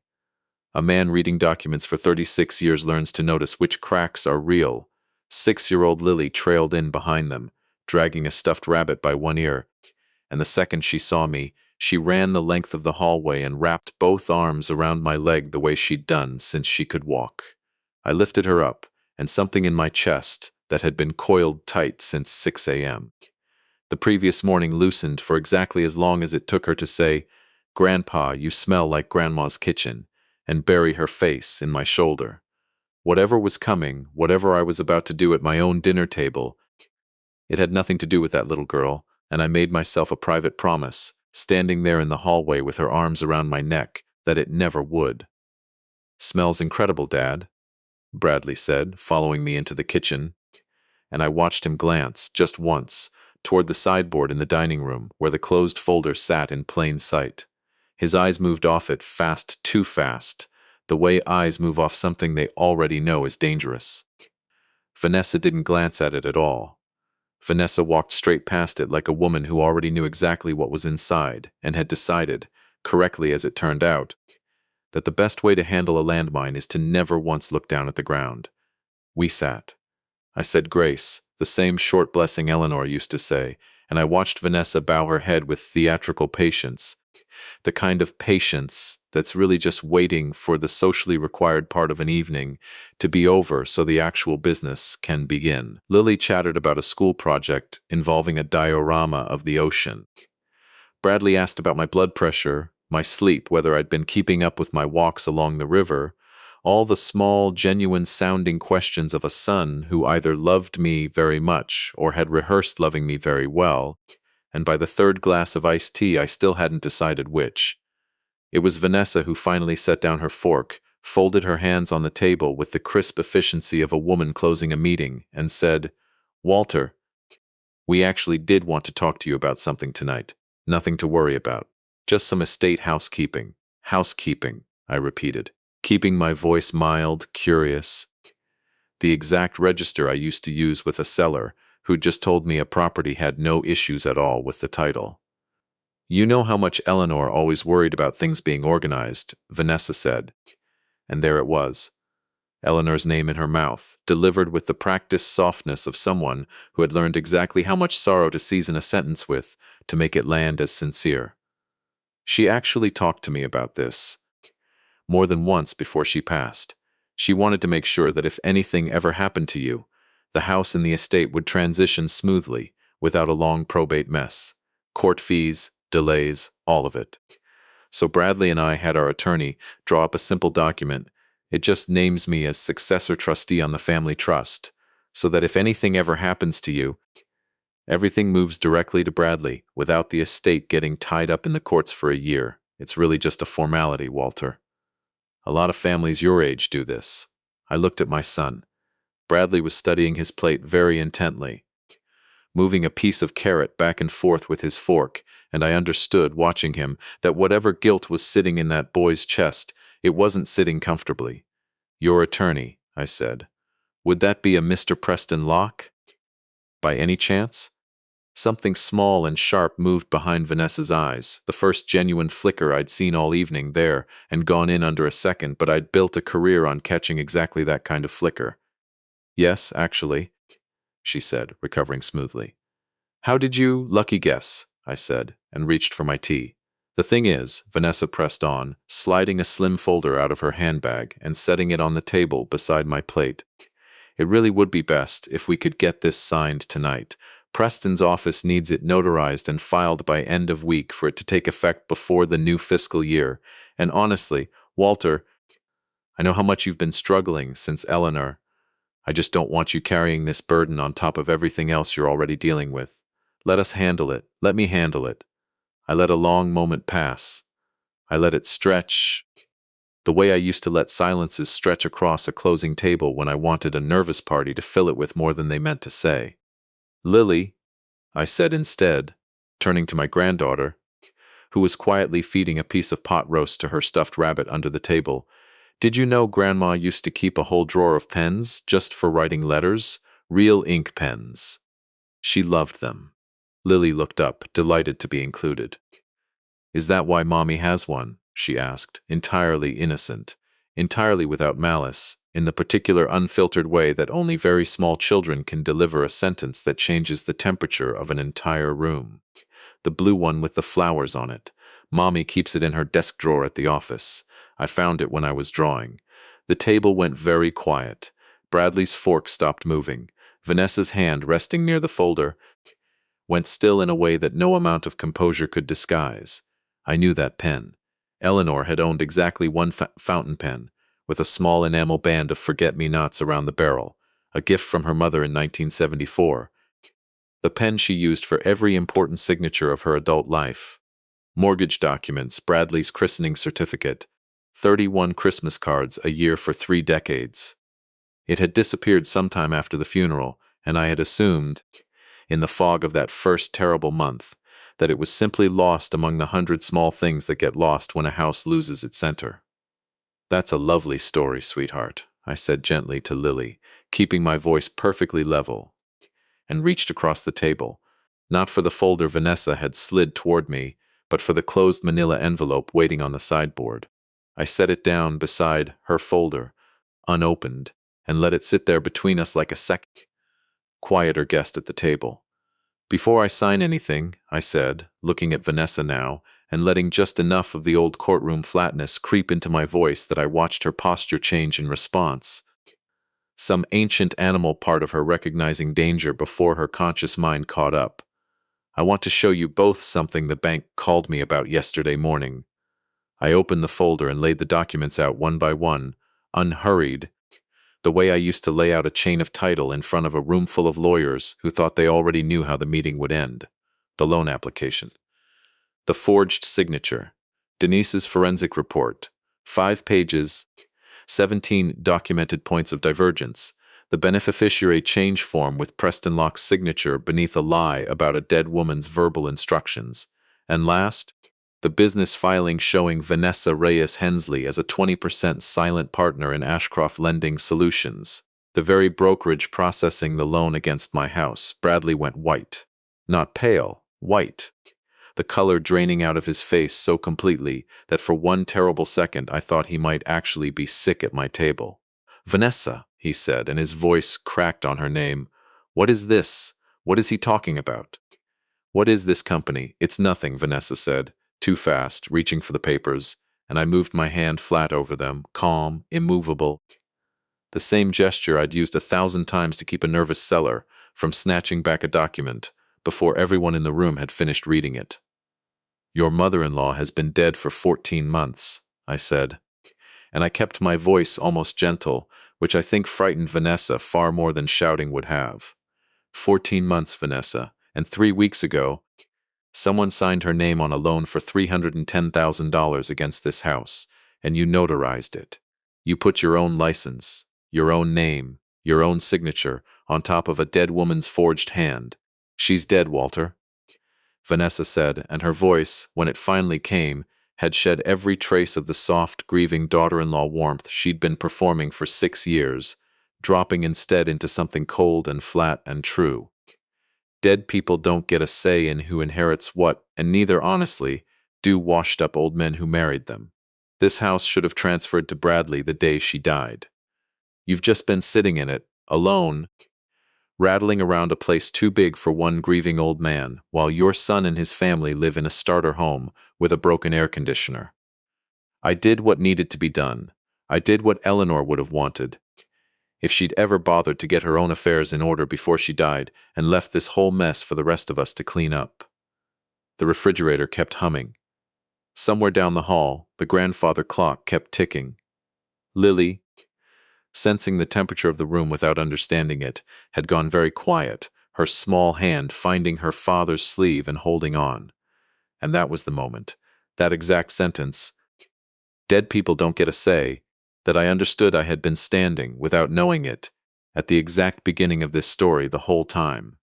A man reading documents for 36 years learns to notice which cracks are real. 6-year-old Lily trailed in behind them, dragging a stuffed rabbit by one ear, and the second she saw me, she ran the length of the hallway and wrapped both arms around my leg the way she'd done since she could walk. I lifted her up, and something in my chest that had been coiled tight since 6 a.m. the previous morning loosened for exactly as long as it took her to say, "Grandpa, you smell like Grandma's kitchen," and bury her face in my shoulder. Whatever was coming, whatever I was about to do at my own dinner table, it had nothing to do with that little girl, and I made myself a private promise, standing there in the hallway with her arms around my neck, that it never would. "Smells incredible, Dad," Bradley said, following me into the kitchen, and I watched him glance, just once, toward the sideboard in the dining room, where the closed folder sat in plain sight. His eyes moved off it fast, too fast, the way eyes move off something they already know is dangerous. Vanessa didn't glance at it at all. Vanessa walked straight past it like a woman who already knew exactly what was inside and had decided, correctly as it turned out, that the best way to handle a landmine is to never once look down at the ground. We sat. I said grace, the same short blessing Eleanor used to say, and I watched Vanessa bow her head with theatrical patience, the kind of patience that's really just waiting for the socially required part of an evening to be over so the actual business can begin. Lily chattered about a school project involving a diorama of the ocean. Bradley asked about my blood pressure, my sleep, whether I'd been keeping up with my walks along the river, all the small, genuine-sounding questions of a son who either loved me very much or had rehearsed loving me very well, and by the third glass of iced tea I still hadn't decided which. It was Vanessa who finally set down her fork, folded her hands on the table with the crisp efficiency of a woman closing a meeting, and said, "Walter, we actually did want to talk to you about something tonight. Nothing to worry about. Just some estate housekeeping." "Housekeeping," I repeated, keeping my voice mild, curious. The exact register I used to use with a seller who just told me a property had no issues at all with the title. "You know how much Eleanor always worried about things being organized," Vanessa said. And there it was. Eleanor's name in her mouth, delivered with the practiced softness of someone who had learned exactly how much sorrow to season a sentence with to make it land as sincere. She actually talked to me about this more than once before she passed. She wanted to make sure that if anything ever happened to you, the house and the estate would transition smoothly, without a long probate mess. Court fees, delays, all of it. So Bradley and I had our attorney draw up a simple document. It just names me as successor trustee on the family trust, so that if anything ever happens to you, everything moves directly to Bradley, without the estate getting tied up in the courts for a year. It's really just a formality, Walter. A lot of families your age do this. I looked at my son. Bradley was studying his plate very intently, moving a piece of carrot back and forth with his fork, and I understood, watching him, that whatever guilt was sitting in that boy's chest, it wasn't sitting comfortably. "Your attorney," I said. "Would that be a Mr. Preston Locke? By any chance?" Something small and sharp moved behind Vanessa's eyes, the first genuine flicker I'd seen all evening there, and gone in under a second, but I'd built a career on catching exactly that kind of flicker. "Yes, actually," she said, recovering smoothly. "How did you— Lucky guess," I said, and reached for my tea. "The thing is," Vanessa pressed on, sliding a slim folder out of her handbag and setting it on the table beside my plate, "it really would be best if we could get this signed tonight. Preston's office needs it notarized and filed by end of week for it to take effect before the new fiscal year. And honestly, Walter, I know how much you've been struggling since Eleanor. I just don't want you carrying this burden on top of everything else you're already dealing with. Let us handle it. Let me handle it." I let a long moment pass. I let it stretch, the way I used to let silences stretch across a closing table when I wanted a nervous party to fill it with more than they meant to say. "Lily," I said instead, turning to my granddaughter, who was quietly feeding a piece of pot roast to her stuffed rabbit under the table. Did you know Grandma used to keep a whole drawer of pens just for writing letters? Real ink pens. She loved them. Lily looked up, delighted to be included. Is that why Mommy has one? She asked, entirely innocent, entirely without malice, in the particular unfiltered way that only very small children can deliver a sentence that changes the temperature of an entire room. The blue one with the flowers on it. Mommy keeps it in her desk drawer at the office. I found it when I was drawing. The table went very quiet. Bradley's fork stopped moving. Vanessa's hand, resting near the folder, went still in a way that no amount of composure could disguise. I knew that pen. Eleanor had owned exactly one fountain pen, with a small enamel band of forget-me-nots around the barrel, a gift from her mother in 1974. The pen she used for every important signature of her adult life. Mortgage documents, Bradley's christening certificate, 31 Christmas cards a year for 3 decades. It had disappeared sometime after the funeral, and I had assumed, in the fog of that first terrible month, that it was simply lost among the 100 small things that get lost when a house loses its center. That's a lovely story, sweetheart, I said gently to Lily, keeping my voice perfectly level, and reached across the table, not for the folder Vanessa had slid toward me, but for the closed manila envelope waiting on the sideboard. I set it down beside her folder, unopened, and let it sit there between us like a quieter guest at the table. Before I sign anything, I said, looking at Vanessa now, and letting just enough of the old courtroom flatness creep into my voice that I watched her posture change in response. Some ancient animal part of her recognizing danger before her conscious mind caught up. I want to show you both something the bank called me about yesterday morning. I opened the folder and laid the documents out one by one, unhurried, the way I used to lay out a chain of title in front of a room full of lawyers who thought they already knew how the meeting would end. The loan application. The forged signature. Denise's forensic report. 5 pages, 17 documented points of divergence. The beneficiary change form with Preston Locke's signature beneath a lie about a dead woman's verbal instructions. And last, the business filing showing Vanessa Reyes Hensley as a 20% silent partner in Ashcroft Lending Solutions, the very brokerage processing the loan against my house. Bradley went white. Not pale, white. The color draining out of his face so completely that for one terrible second I thought he might actually be sick at my table. Vanessa, he said, and his voice cracked on her name. What is this? What is he talking about? What is this company? It's nothing, Vanessa said, too fast, reaching for the papers, and I moved my hand flat over them, calm, immovable. The same gesture I'd used 1,000 times to keep a nervous seller from snatching back a document before everyone in the room had finished reading it. Your mother-in-law has been dead for 14 months, I said, and I kept my voice almost gentle, which I think frightened Vanessa far more than shouting would have. 14 months, Vanessa, and 3 weeks ago, someone signed her name on a loan for $310,000 against this house, and you notarized it. You put your own license, your own name, your own signature on top of a dead woman's forged hand. She's dead, Walter, Vanessa said, and her voice, when it finally came, had shed every trace of the soft, grieving daughter-in-law warmth she'd been performing for 6 years, dropping instead into something cold and flat and true. Dead people don't get a say in who inherits what, and neither, honestly, do washed-up old men who married them. This house should have transferred to Bradley the day she died. You've just been sitting in it, alone, rattling around a place too big for one grieving old man, while your son and his family live in a starter home with a broken air conditioner. I did what needed to be done. I did what Eleanor would have wanted, if she'd ever bothered to get her own affairs in order before she died, and left this whole mess for the rest of us to clean up. The refrigerator kept humming. Somewhere down the hall, the grandfather clock kept ticking. Lily, sensing the temperature of the room without understanding it, had gone very quiet, her small hand finding her father's sleeve and holding on. And that was the moment, that exact sentence, "Dead people don't get a say," that I understood I had been standing, without knowing it, at the exact beginning of this story the whole time.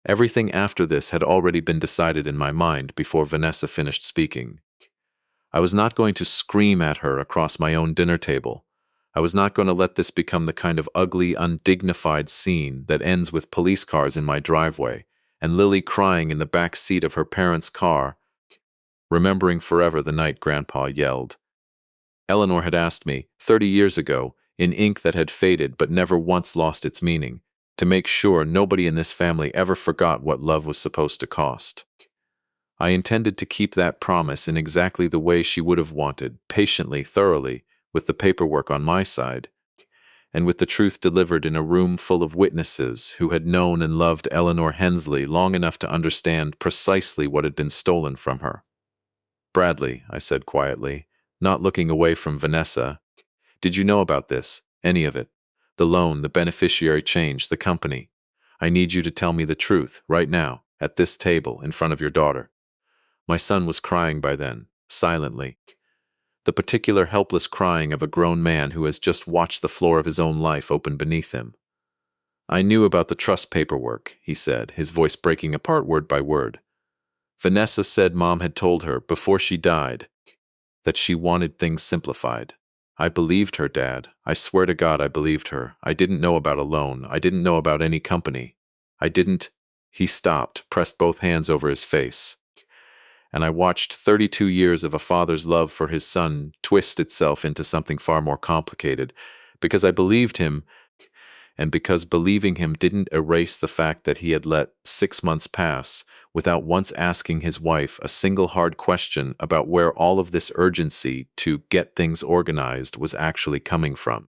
Everything after this had already been decided in my mind before Vanessa finished speaking. I was not going to scream at her across my own dinner table. I was not going to let this become the kind of ugly, undignified scene that ends with police cars in my driveway and Lily crying in the back seat of her parents' car, remembering forever the night Grandpa yelled. Eleanor had asked me, 30 years ago, in ink that had faded but never once lost its meaning, to make sure nobody in this family ever forgot what love was supposed to cost. I intended to keep that promise in exactly the way she would have wanted, patiently, thoroughly, with the paperwork on my side, and with the truth delivered in a room full of witnesses who had known and loved Eleanor Hensley long enough to understand precisely what had been stolen from her. Bradley, I said quietly, not looking away from Vanessa, did you know about this? Any of it? The loan, the beneficiary change, the company. I need you to tell me the truth, right now, at this table, in front of your daughter. My son was crying by then, silently. The particular helpless crying of a grown man who has just watched the floor of his own life open beneath him. I knew about the trust paperwork, he said, his voice breaking apart word by word. Vanessa said Mom had told her, before she died, that she wanted things simplified. I believed her, Dad. I swear to God I believed her. I didn't know about a loan. I didn't know about any company. I didn't. He stopped, pressed both hands over his face. And I watched 32 years of a father's love for his son twist itself into something far more complicated, because I believed him, and because believing him didn't erase the fact that he had let 6 months pass without once asking his wife a single hard question about where all of this urgency to get things organized was actually coming from.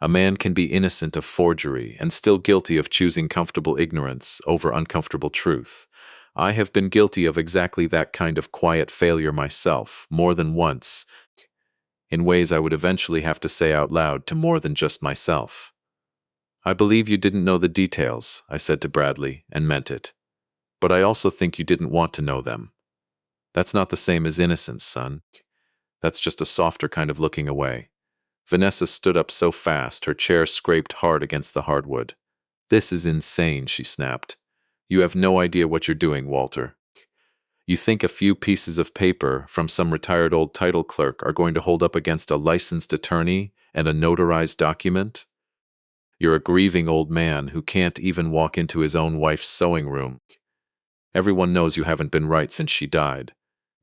A man can be innocent of forgery and still guilty of choosing comfortable ignorance over uncomfortable truth. I have been guilty of exactly that kind of quiet failure myself, more than once, in ways I would eventually have to say out loud to more than just myself. I believe you didn't know the details, I said to Bradley, and meant it. But I also think you didn't want to know them. That's not the same as innocence, son. That's just a softer kind of looking away. Vanessa stood up so fast, her chair scraped hard against the hardwood. This is insane, she snapped. You have no idea what you're doing, Walter. You think a few pieces of paper from some retired old title clerk are going to hold up against a licensed attorney and a notarized document? You're a grieving old man who can't even walk into his own wife's sewing room. Everyone knows you haven't been right since she died.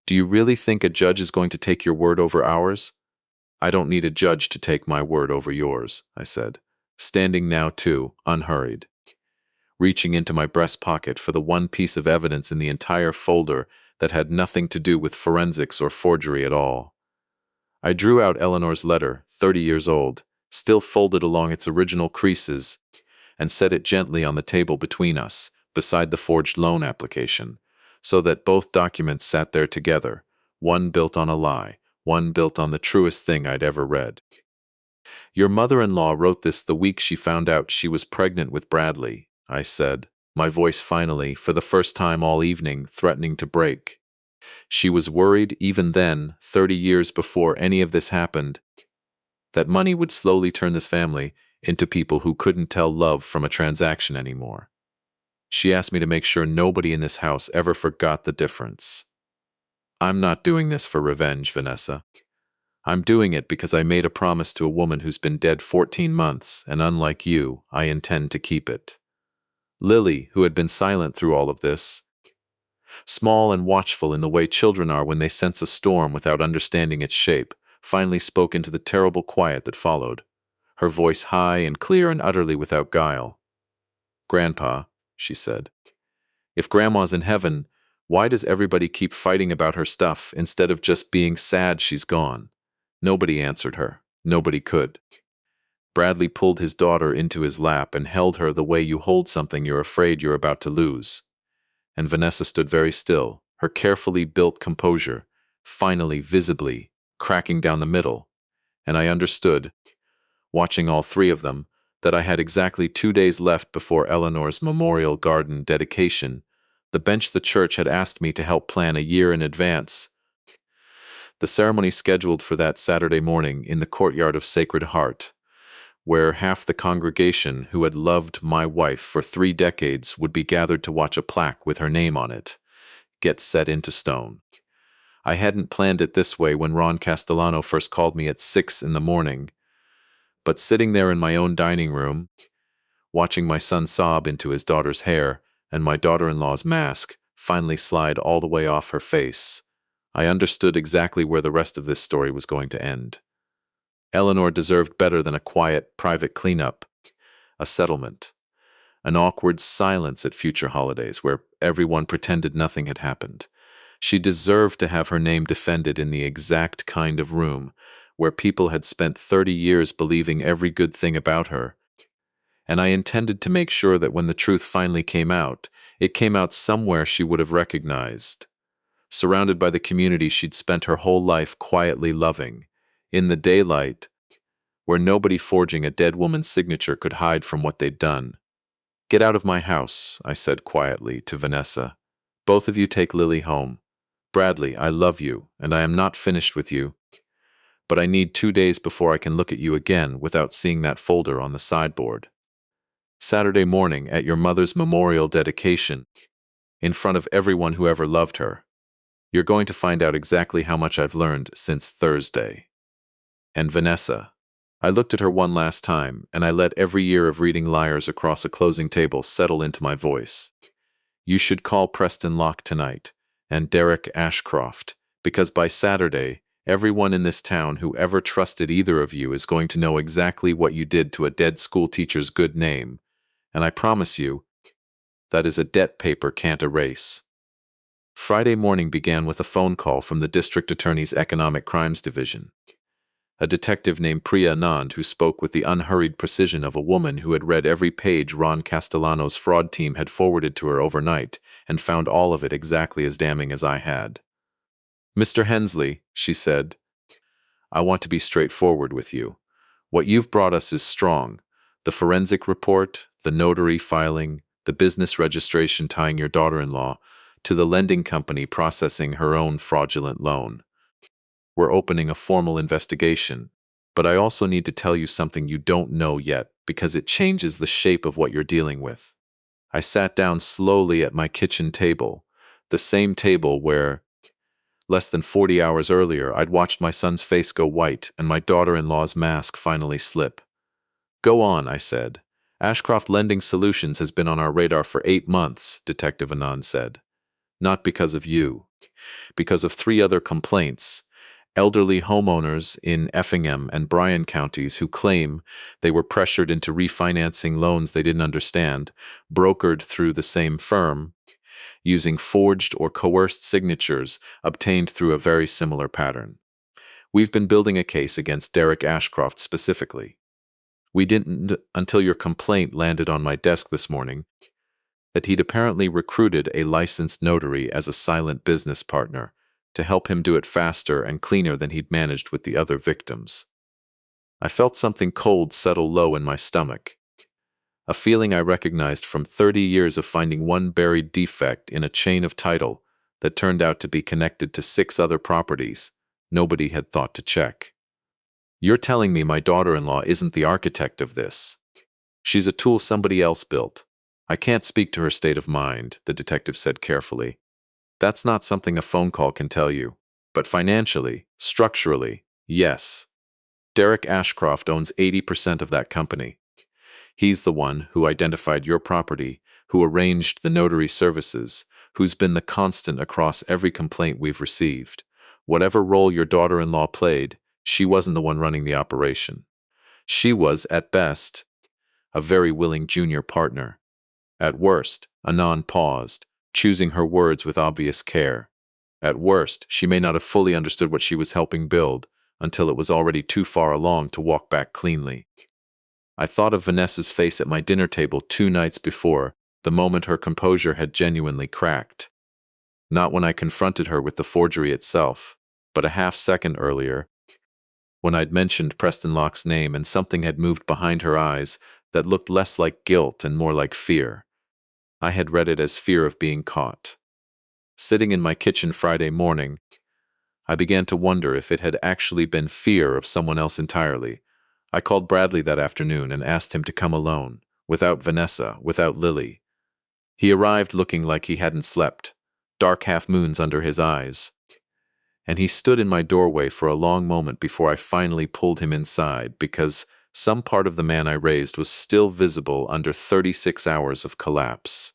Do you really think a judge is going to take your word over ours? I don't need a judge to take my word over yours, I said, standing now too, unhurried, reaching into my breast pocket for the one piece of evidence in the entire folder that had nothing to do with forensics or forgery at all. I drew out Eleanor's letter, 30 years old, still folded along its original creases, and set it gently on the table between us, beside the forged loan application, so that both documents sat there together, one built on a lie, one built on the truest thing I'd ever read. Your mother-in-law wrote this the week she found out she was pregnant with Bradley, I said, my voice finally, for the first time all evening, threatening to break. She was worried even then, 30 years before any of this happened, that money would slowly turn this family into people who couldn't tell love from a transaction anymore. She asked me to make sure nobody in this house ever forgot the difference. I'm not doing this for revenge, Vanessa. I'm doing it because I made a promise to a woman who's been dead 14 months, and unlike you, I intend to keep it. Lily, who had been silent through all of this, small and watchful in the way children are when they sense a storm without understanding its shape, finally spoke into the terrible quiet that followed, her voice high and clear and utterly without guile. Grandpa, she said, if Grandma's in heaven, why does everybody keep fighting about her stuff instead of just being sad she's gone? Nobody answered her. Nobody could. Bradley pulled his daughter into his lap and held her the way you hold something you're afraid you're about to lose. And Vanessa stood very still, her carefully built composure, finally, visibly, cracking down the middle. And I understood, watching all three of them, that I had exactly 2 days left before Eleanor's memorial garden dedication, the bench the church had asked me to help plan a year in advance. The ceremony scheduled for that Saturday morning in the courtyard of Sacred Heart, where half the congregation who had loved my wife for 3 decades would be gathered to watch a plaque with her name on it get set into stone. I hadn't planned it this way when Ron Castellano first called me at 6 in the morning, but sitting there in my own dining room, watching my son sob into his daughter's hair and my daughter-in-law's mask finally slide all the way off her face, I understood exactly where the rest of this story was going to end. Eleanor deserved better than a quiet, private cleanup, a settlement, an awkward silence at future holidays where everyone pretended nothing had happened. She deserved to have her name defended in the exact kind of room where people had spent 30 years believing every good thing about her. And I intended to make sure that when the truth finally came out, it came out somewhere she would have recognized, surrounded by the community she'd spent her whole life quietly loving, in the daylight, where nobody forging a dead woman's signature could hide from what they'd done. "Get out of my house," I said quietly to Vanessa. "Both of you take Lily home. Bradley, I love you, and I am not finished with you, but I need 2 days before I can look at you again without seeing that folder on the sideboard. Saturday morning at your mother's memorial dedication, in front of everyone who ever loved her. You're going to find out exactly how much I've learned since Thursday." And Vanessa. I looked at her one last time, and I let every year of reading Liars across a closing table settle into my voice. You should call Preston Locke tonight, and Derek Ashcroft, because by Saturday, everyone in this town who ever trusted either of you is going to know exactly what you did to a dead school teacher's good name, and I promise you, that is a debt paper can't erase. Friday morning began with a phone call from the district attorney's economic crimes division. A detective named Priya Anand who spoke with the unhurried precision of a woman who had read every page Ron Castellano's fraud team had forwarded to her overnight and found all of it exactly as damning as I had. "Mr. Hensley," she said, "I want to be straightforward with you. What you've brought us is strong. The forensic report, the notary filing, the business registration tying your daughter-in-law to the lending company processing her own fraudulent loan. We're opening a formal investigation, but I also need to tell you something you don't know yet because it changes the shape of what you're dealing with." I sat down slowly at my kitchen table, the same table where, less than 40 hours earlier, I'd watched my son's face go white and my daughter-in-law's mask finally slip. "Go on," I said. "Ashcroft Lending Solutions has been on our radar for 8 months, Detective Anand said. Not because of you. Because of 3 other complaints. Elderly homeowners in Effingham and Bryan counties who claim they were pressured into refinancing loans they didn't understand, brokered through the same firm, using forged or coerced signatures obtained through a very similar pattern. We've been building a case against Derek Ashcroft specifically. We didn't until your complaint landed on my desk this morning that he'd apparently recruited a licensed notary as a silent business partner to help him do it faster and cleaner than he'd managed with the other victims." I felt something cold settle low in my stomach, a feeling I recognized from 30 years of finding one buried defect in a chain of title that turned out to be connected to 6 other properties nobody had thought to check. "You're telling me my daughter-in-law isn't the architect of this? She's a tool somebody else built. I can't speak to her state of mind," the detective said carefully. "That's not something a phone call can tell you. But financially, structurally, yes. Derek Ashcroft owns 80% of that company. He's the one who identified your property, who arranged the notary services, who's been the constant across every complaint we've received. Whatever role your daughter-in-law played, she wasn't the one running the operation. She was, at best, a very willing junior partner. At worst," Anand paused, choosing her words with obvious care. "At worst, she may not have fully understood what she was helping build until it was already too far along to walk back cleanly." I thought of Vanessa's face at my dinner table 2 nights before, the moment her composure had genuinely cracked. Not when I confronted her with the forgery itself, but a half-second earlier, when I'd mentioned Preston Locke's name and something had moved behind her eyes that looked less like guilt and more like fear. I had read it as fear of being caught. Sitting in my kitchen Friday morning, I began to wonder if it had actually been fear of someone else entirely, I called Bradley that afternoon and asked him to come alone, without Vanessa, without Lily. He arrived looking like he hadn't slept, dark half-moons under his eyes. And he stood in my doorway for a long moment before I finally pulled him inside because some part of the man I raised was still visible under 36 hours of collapse.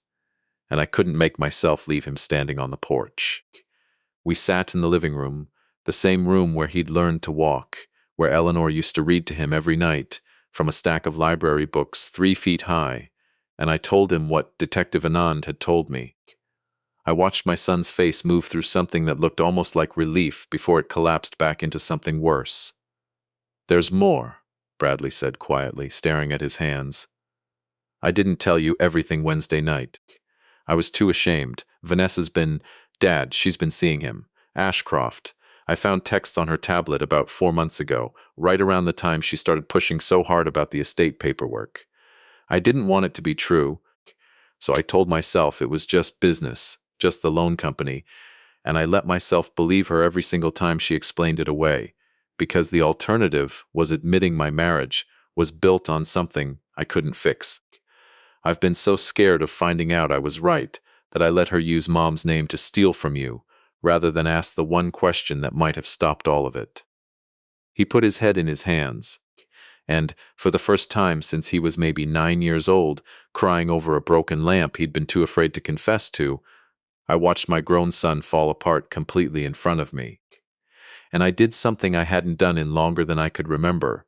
And I couldn't make myself leave him standing on the porch. We sat in the living room, the same room where he'd learned to walk, where Eleanor used to read to him every night from a stack of library books 3 feet high, and I told him what Detective Anand had told me. I watched my son's face move through something that looked almost like relief before it collapsed back into something worse. "There's more," Bradley said quietly, staring at his hands. "I didn't tell you everything Wednesday night. I was too ashamed. Vanessa's been... Dad, she's been seeing him. Ashcroft. I found texts on her tablet about 4 months ago, right around the time she started pushing so hard about the estate paperwork. I didn't want it to be true, so I told myself it was just business, just the loan company, and I let myself believe her every single time she explained it away, because the alternative was admitting my marriage was built on something I couldn't fix. I've been so scared of finding out I was right that I let her use Mom's name to steal from you, rather than ask the one question that might have stopped all of it." He put his head in his hands, and, for the first time since he was maybe 9 years old, crying over a broken lamp he'd been too afraid to confess to, I watched my grown son fall apart completely in front of me. And I did something I hadn't done in longer than I could remember,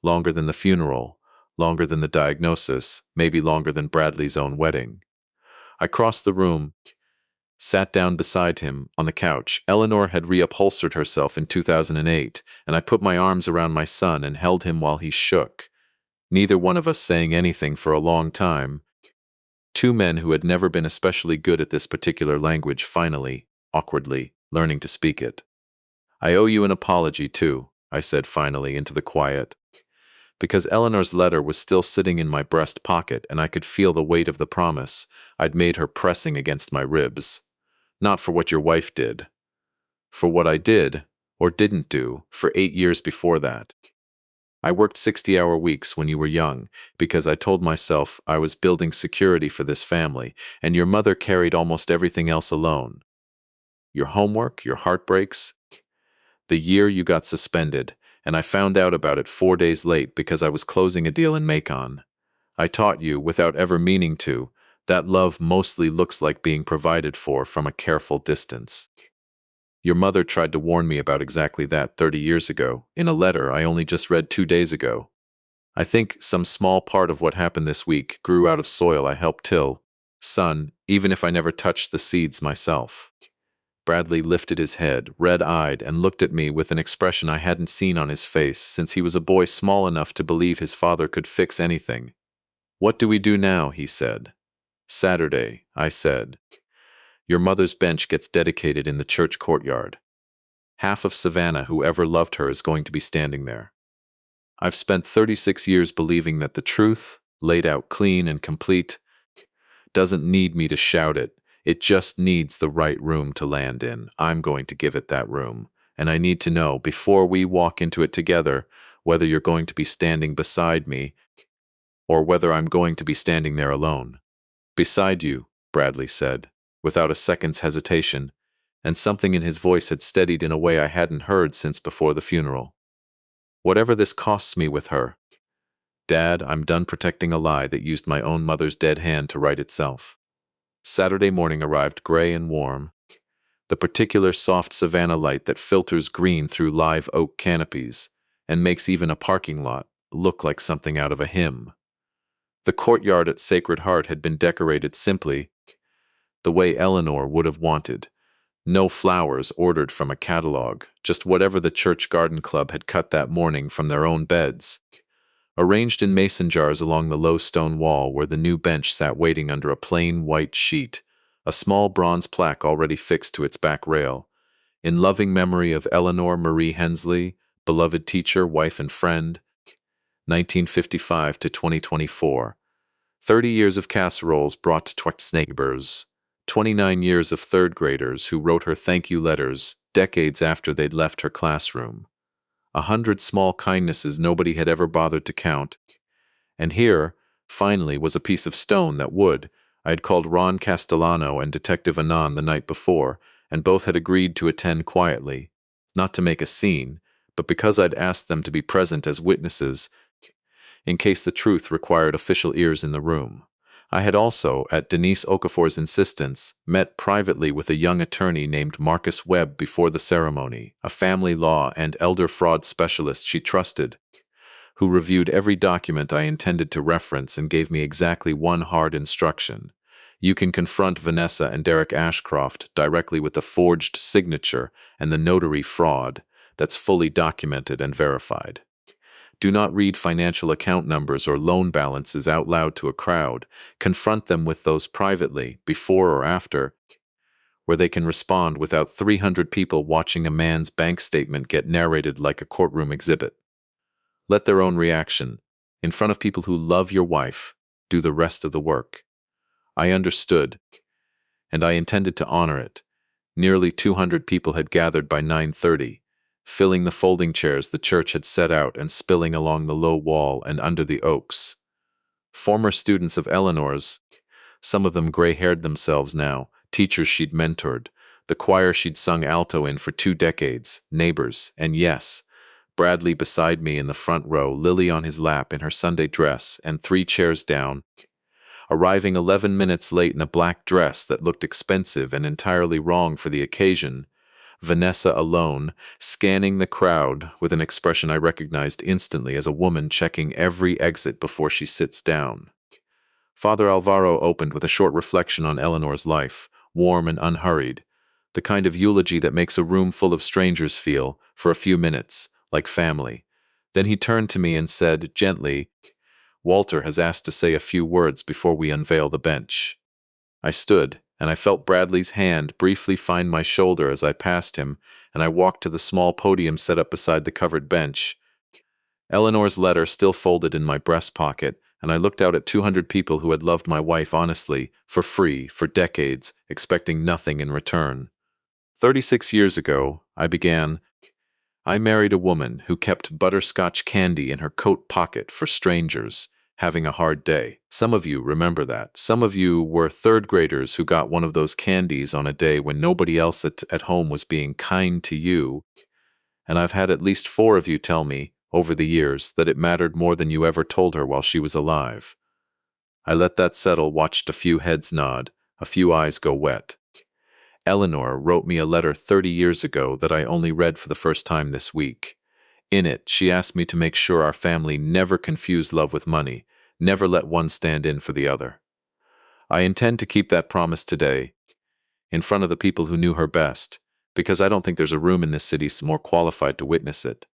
longer than the funeral, longer than the diagnosis, maybe longer than Bradley's own wedding. I crossed the room, sat down beside him on the couch. Eleanor had reupholstered herself in 2008, and I put my arms around my son and held him while he shook, neither one of us saying anything for a long time. Two men who had never been especially good at this particular language finally, awkwardly, learning to speak it. "I owe you an apology, too," I said finally into the quiet, because Eleanor's letter was still sitting in my breast pocket and I could feel the weight of the promise I'd made her pressing against my ribs. "Not for what your wife did. For what I did, or didn't do, for 8 years before that. I worked 60-hour weeks when you were young because I told myself I was building security for this family, and your mother carried almost everything else alone. Your homework, your heartbreaks, the year you got suspended, and I found out about it 4 days late because I was closing a deal in Macon. I taught you, without ever meaning to, that love mostly looks like being provided for from a careful distance. Your mother tried to warn me about exactly that 30 years ago, in a letter I only just read 2 days ago. I think some small part of what happened this week grew out of soil I helped till, son, even if I never touched the seeds myself." Bradley lifted his head, red-eyed, and looked at me with an expression I hadn't seen on his face since he was a boy small enough to believe his father could fix anything. "What do we do now?" he said. "Saturday," I said. "Your mother's bench gets dedicated in the church courtyard. Half of Savannah who ever loved her is going to be standing there. I've spent 36 years believing that the truth, laid out clean and complete, doesn't need me to shout it. It just needs the right room to land in. I'm going to give it that room, and I need to know, before we walk into it together, whether you're going to be standing beside me or whether I'm going to be standing there alone." "Beside you," Bradley said, without a second's hesitation, and something in his voice had steadied in a way I hadn't heard since before the funeral. "Whatever this costs me with her. Dad, I'm done protecting a lie that used my own mother's dead hand to right itself." Saturday morning arrived gray and warm, the particular soft Savannah light that filters green through live oak canopies and makes even a parking lot look like something out of a hymn. The courtyard at Sacred Heart had been decorated simply, the way Eleanor would have wanted. No flowers ordered from a catalog, just whatever the church garden club had cut that morning from their own beds, arranged in mason jars along the low stone wall where the new bench sat waiting under a plain white sheet, a small bronze plaque already fixed to its back rail, in loving memory of Eleanor Marie Hensley, beloved teacher, wife, and friend, 1955 to 2024. 30 years of casseroles brought to Twix neighbors, 29 years of third graders who wrote her thank you letters decades after they'd left her classroom. 100 small kindnesses nobody had ever bothered to count. And here, finally, was a piece of stone that would. I had called Ron Castellano and Detective Anon the night before, and both had agreed to attend quietly, not to make a scene, but because I'd asked them to be present as witnesses in case the truth required official ears in the room. I had also, at Denise Okafor's insistence, met privately with a young attorney named Marcus Webb before the ceremony, a family law and elder fraud specialist she trusted, who reviewed every document I intended to reference and gave me exactly one hard instruction. You can confront Vanessa and Derek Ashcroft directly with the forged signature and the notary fraud that's fully documented and verified. Do not read financial account numbers or loan balances out loud to a crowd. Confront them with those privately, before or after, where they can respond without 300 people watching a man's bank statement get narrated like a courtroom exhibit. Let their own reaction, in front of people who love your wife, do the rest of the work. I understood, and I intended to honor it. Nearly 200 people had gathered by 9:30, filling the folding chairs the church had set out and spilling along the low wall and under the oaks. Former students of Eleanor's, some of them gray-haired themselves now, teachers she'd mentored, the choir she'd sung alto in for 2 decades, neighbors, and yes, Bradley beside me in the front row, Lily on his lap in her Sunday dress, and 3 chairs down, arriving 11 minutes late in a black dress that looked expensive and entirely wrong for the occasion, Vanessa alone, scanning the crowd with an expression I recognized instantly as a woman checking every exit before she sits down. Father Alvaro opened with a short reflection on Eleanor's life, warm and unhurried, the kind of eulogy that makes a room full of strangers feel, for a few minutes, like family. Then he turned to me and said, gently, Walter has asked to say a few words before we unveil the bench. I stood, and I felt Bradley's hand briefly find my shoulder as I passed him, and I walked to the small podium set up beside the covered bench. Eleanor's letter still folded in my breast pocket, and I looked out at 200 people who had loved my wife honestly, for free, for decades, expecting nothing in return. 36 years ago, I began, I married a woman who kept butterscotch candy in her coat pocket for strangers, having a hard day. Some of you remember that. Some of you were third graders who got one of those candies on a day when nobody else at home was being kind to you. And I've had at least 4 of you tell me, over the years, that it mattered more than you ever told her while she was alive. I let that settle, watched a few heads nod, a few eyes go wet. Eleanor wrote me a letter 30 years ago that I only read for the first time this week. In it, she asked me to make sure our family never confused love with money, never let one stand in for the other. I intend to keep that promise today, in front of the people who knew her best, because I don't think there's a room in this city more qualified to witness it.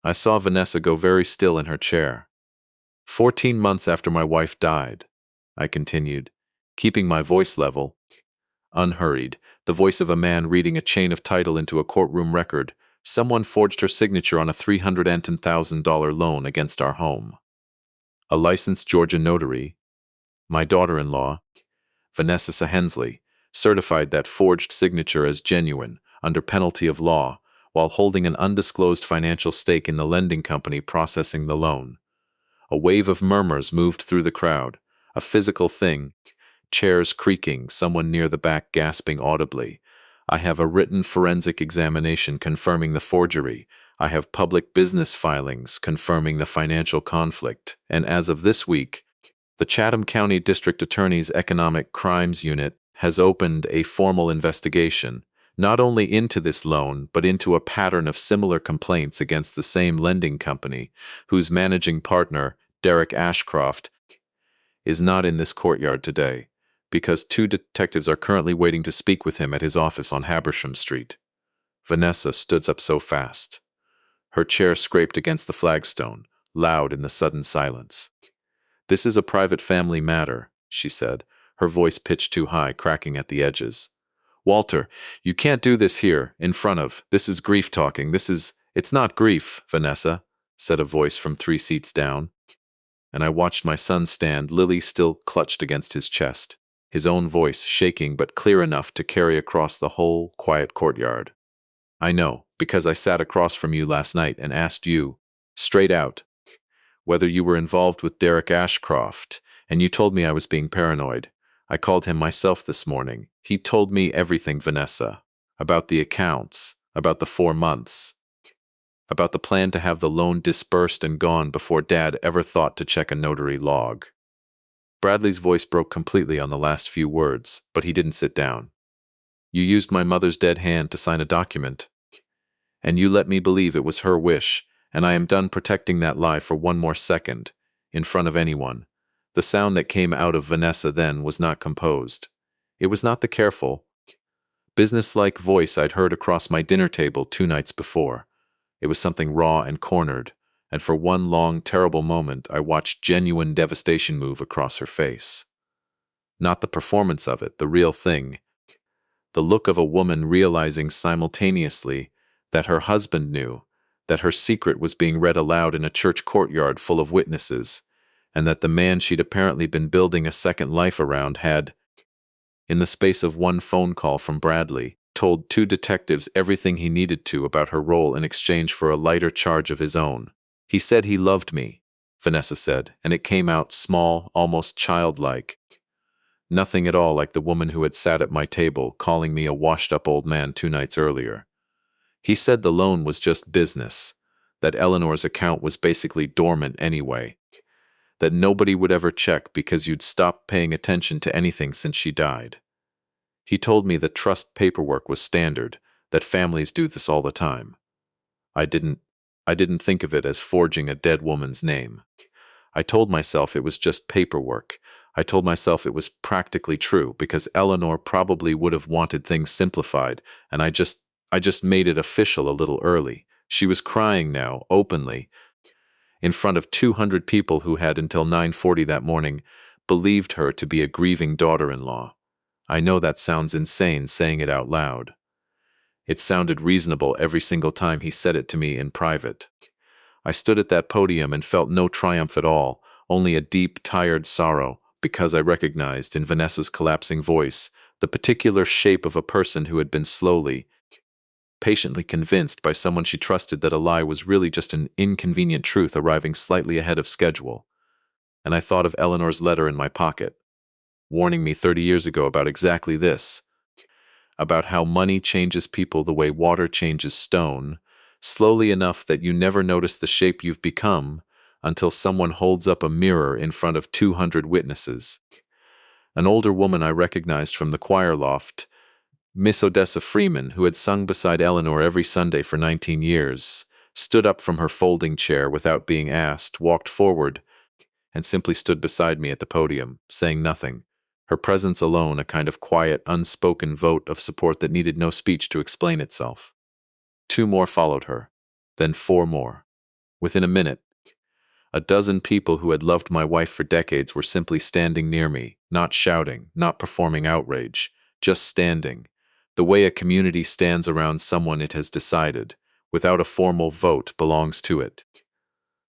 I saw Vanessa go very still in her chair. 14 months after my wife died, I continued, keeping my voice level, unhurried, the voice of a man reading a chain of title into a courtroom record. Someone forged her signature on a $310,000 loan against our home. A licensed Georgia notary, my daughter-in-law, Vanessa Hensley, certified that forged signature as genuine, under penalty of law, while holding an undisclosed financial stake in the lending company processing the loan. A wave of murmurs moved through the crowd, a physical thing, chairs creaking, someone near the back gasping audibly. I have a written forensic examination confirming the forgery. I have public business filings confirming the financial conflict. And as of this week, the Chatham County District Attorney's Economic Crimes Unit has opened a formal investigation, not only into this loan, but into a pattern of similar complaints against the same lending company, whose managing partner, Derek Ashcroft, is not in this courtyard today, because 2 detectives are currently waiting to speak with him at his office on Habersham Street. Vanessa stood up so fast. Her chair scraped against the flagstone, loud in the sudden silence. This is a private family matter, she said, her voice pitched too high, cracking at the edges. Walter, you can't do this here, in front of. This is grief talking. It's not grief, Vanessa, said a voice from 3 seats down. And I watched my son stand, Lily still clutched against his chest, his own voice shaking but clear enough to carry across the whole quiet courtyard. I know, because I sat across from you last night and asked you, straight out, whether you were involved with Derek Ashcroft, and you told me I was being paranoid. I called him myself this morning. He told me everything, Vanessa, about the accounts, about the 4 months, about the plan to have the loan disbursed and gone before Dad ever thought to check a notary log. Bradley's voice broke completely on the last few words, but he didn't sit down. You used my mother's dead hand to sign a document, and you let me believe it was her wish, and I am done protecting that lie for one more second, in front of anyone. The sound that came out of Vanessa then was not composed. It was not the careful, businesslike voice I'd heard across my dinner table 2 nights before. It was something raw and cornered, and for one long, terrible moment I watched genuine devastation move across her face. Not the performance of it, the real thing. The look of a woman realizing simultaneously that her husband knew, that her secret was being read aloud in a church courtyard full of witnesses, and that the man she'd apparently been building a second life around had, in the space of one phone call from Bradley, told 2 detectives everything he needed to about her role in exchange for a lighter charge of his own. He said he loved me, Vanessa said, and it came out small, almost childlike. Nothing at all like the woman who had sat at my table calling me a washed-up old man 2 nights earlier. He said the loan was just business, that Eleanor's account was basically dormant anyway, that nobody would ever check because you'd stopped paying attention to anything since she died. He told me that trust paperwork was standard, that families do this all the time. I didn't think of it as forging a dead woman's name. I told myself it was just paperwork. I told myself it was practically true because Eleanor probably would have wanted things simplified, and I just made it official a little early. She was crying now, openly, in front of 200 people who had, until 9:40 that morning, believed her to be a grieving daughter-in-law. I know that sounds insane saying it out loud. It sounded reasonable every single time he said it to me in private. I stood at that podium and felt no triumph at all, only a deep, tired sorrow, because I recognized in Vanessa's collapsing voice the particular shape of a person who had been slowly, patiently convinced by someone she trusted that a lie was really just an inconvenient truth arriving slightly ahead of schedule. And I thought of Eleanor's letter in my pocket, warning me 30 years ago about exactly this, about how money changes people the way water changes stone, slowly enough that you never notice the shape you've become until someone holds up a mirror in front of 200 witnesses. An older woman I recognized from the choir loft, Miss Odessa Freeman, who had sung beside Eleanor every Sunday for 19 years, stood up from her folding chair without being asked, walked forward, and simply stood beside me at the podium, saying nothing. Her presence alone a kind of quiet, unspoken vote of support that needed no speech to explain itself. 2 more followed her, then 4 more. Within a minute, a dozen people who had loved my wife for decades were simply standing near me, not shouting, not performing outrage, just standing, the way a community stands around someone it has decided, without a formal vote, belongs to it.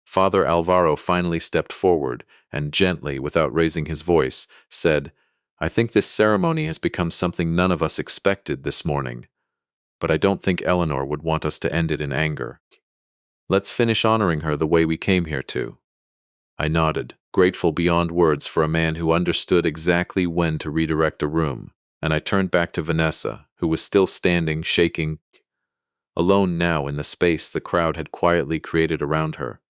Father Alvaro finally stepped forward and gently, without raising his voice, said, "I think this ceremony has become something none of us expected this morning, but I don't think Eleanor would want us to end it in anger. Let's finish honoring her the way we came here to." I nodded, grateful beyond words for a man who understood exactly when to redirect a room, and I turned back to Vanessa, who was still standing, shaking, alone now in the space the crowd had quietly created around her.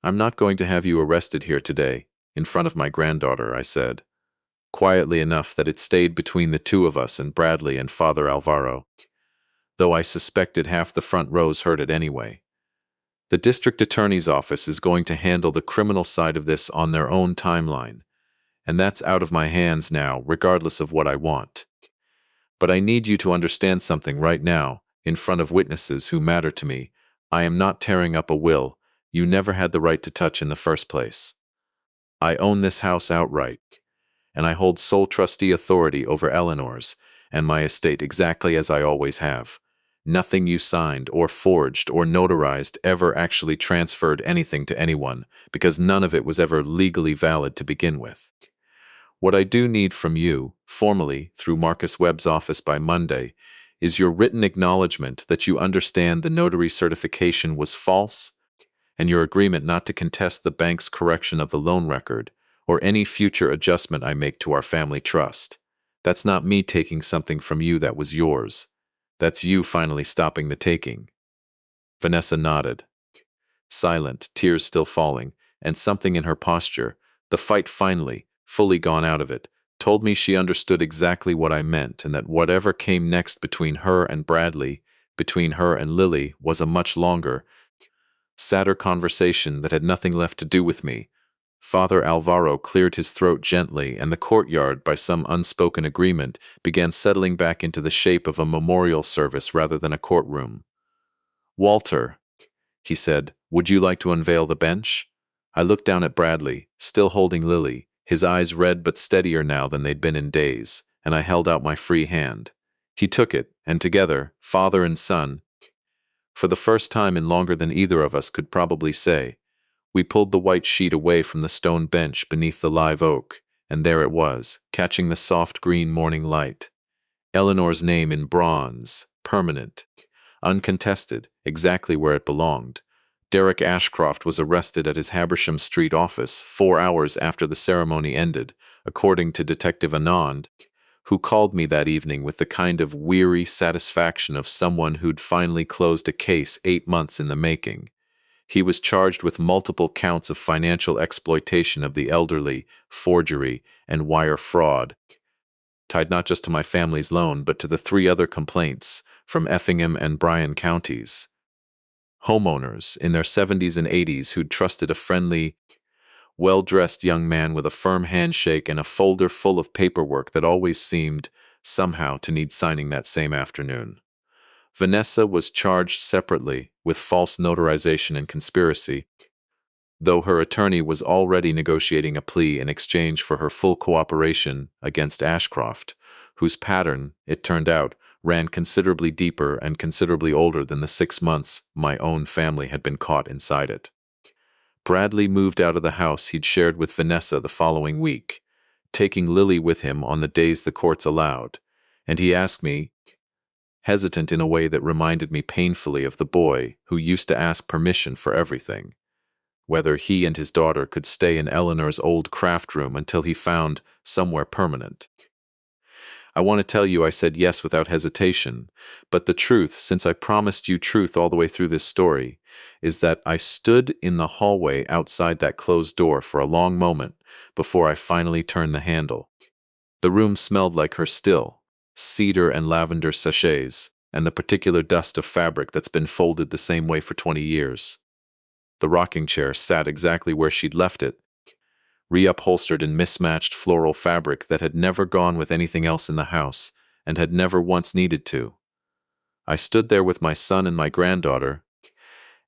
"I'm not going to have you arrested here today, in front of my granddaughter," I said, quietly enough that it stayed between the 2 of us and Bradley and Father Alvaro, though I suspected half the front rows heard it anyway. "The district attorney's office is going to handle the criminal side of this on their own timeline, and that's out of my hands now, regardless of what I want. But I need you to understand something right now, in front of witnesses who matter to me. I am not tearing up a will you never had the right to touch in the first place. I own this house outright, and I hold sole trustee authority over Eleanor's and my estate exactly as I always have. Nothing you signed or forged or notarized ever actually transferred anything to anyone, because none of it was ever legally valid to begin with. What I do need from you, formally, through Marcus Webb's office by Monday, is your written acknowledgement that you understand the notary certification was false and your agreement not to contest the bank's correction of the loan record or any future adjustment I make to our family trust. That's not me taking something from you that was yours. That's you finally stopping the taking. Vanessa nodded, silent, tears still falling, and something in her posture, the fight finally, fully gone out of it, told me she understood exactly what I meant and that whatever came next between her and Bradley, between her and Lily, was a much longer, sadder conversation that had nothing left to do with me. Father Alvaro cleared his throat gently, and the courtyard, by some unspoken agreement, began settling back into the shape of a memorial service rather than a courtroom. "Walter," he said, "would you like to unveil the bench?" I looked down at Bradley, still holding Lily, his eyes red but steadier now than they'd been in days, and I held out my free hand. He took it, and together, father and son, for the first time in longer than either of us could probably say, we pulled the white sheet away from the stone bench beneath the live oak, and there it was, catching the soft green morning light. Eleanor's name in bronze, permanent, uncontested, exactly where it belonged. Derek Ashcroft was arrested at his Habersham Street office 4 hours after the ceremony ended, according to Detective Anand, who called me that evening with the kind of weary satisfaction of someone who'd finally closed a case 8 months in the making. He was charged with multiple counts of financial exploitation of the elderly, forgery, and wire fraud, tied not just to my family's loan but to the 3 other complaints from Effingham and Bryan counties. Homeowners in their 70s and 80s who'd trusted a friendly, well-dressed young man with a firm handshake and a folder full of paperwork that always seemed, somehow, to need signing that same afternoon. Vanessa was charged separately with false notarization and conspiracy, though her attorney was already negotiating a plea in exchange for her full cooperation against Ashcroft, whose pattern, it turned out, ran considerably deeper and considerably older than the 6 months my own family had been caught inside it. Bradley moved out of the house he'd shared with Vanessa the following week, taking Lily with him on the days the courts allowed, and he asked me, hesitant in a way that reminded me painfully of the boy who used to ask permission for everything, whether he and his daughter could stay in Eleanor's old craft room until he found somewhere permanent. I want to tell you I said yes without hesitation, but the truth, since I promised you truth all the way through this story, is that I stood in the hallway outside that closed door for a long moment before I finally turned the handle. The room smelled like her still, cedar and lavender sachets, and the particular dust of fabric that's been folded the same way for 20 years. The rocking chair sat exactly where she'd left it, reupholstered in mismatched floral fabric that had never gone with anything else in the house and had never once needed to. I stood there with my son and my granddaughter,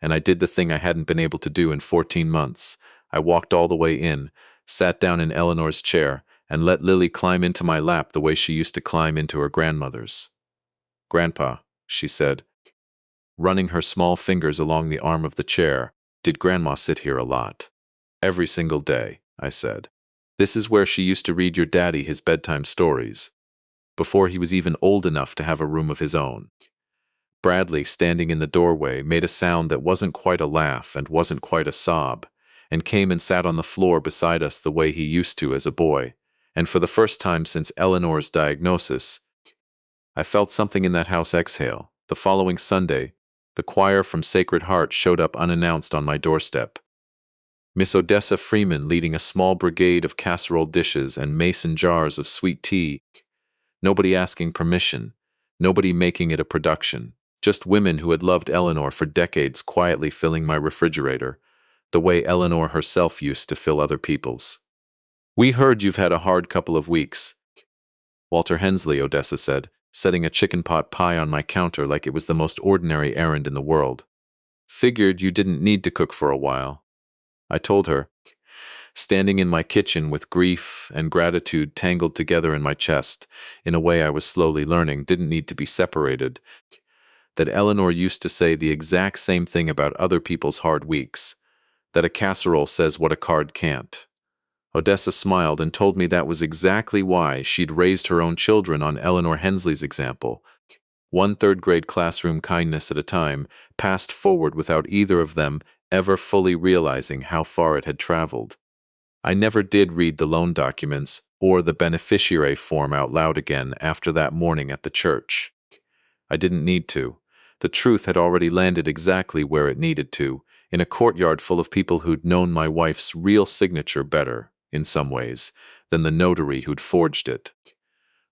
and I did the thing I hadn't been able to do in 14 months. I walked all the way in, sat down in Eleanor's chair, and let Lily climb into my lap the way she used to climb into her grandmother's. "Grandpa," she said, running her small fingers along the arm of the chair, "did Grandma sit here a lot?" "Every single day," I said. "This is where she used to read your daddy his bedtime stories, before he was even old enough to have a room of his own." Bradley, standing in the doorway, made a sound that wasn't quite a laugh and wasn't quite a sob, and came and sat on the floor beside us the way he used to as a boy, and for the first time since Eleanor's diagnosis, I felt something in that house exhale. The following Sunday, the choir from Sacred Heart showed up unannounced on my doorstep. Miss Odessa Freeman leading a small brigade of casserole dishes and mason jars of sweet tea. Nobody asking permission, nobody making it a production, just women who had loved Eleanor for decades quietly filling my refrigerator, the way Eleanor herself used to fill other people's. "We heard you've had a hard couple of weeks," Walter Hensley, Odessa said, setting a chicken pot pie on my counter like it was the most ordinary errand in the world. "Figured you didn't need to cook for a while." I told her, standing in my kitchen with grief and gratitude tangled together in my chest, in a way I was slowly learning didn't need to be separated, that Eleanor used to say the exact same thing about other people's hard weeks, that a casserole says what a card can't. Odessa smiled and told me that was exactly why she'd raised her own children on Eleanor Hensley's example, One third-grade classroom kindness at a time, passed forward without either of them ever fully realizing how far it had traveled. I never did read the loan documents or the beneficiary form out loud again after that morning at the church. I didn't need to. The truth had already landed exactly where it needed to, in a courtyard full of people who'd known my wife's real signature better, in some ways, than the notary who'd forged it.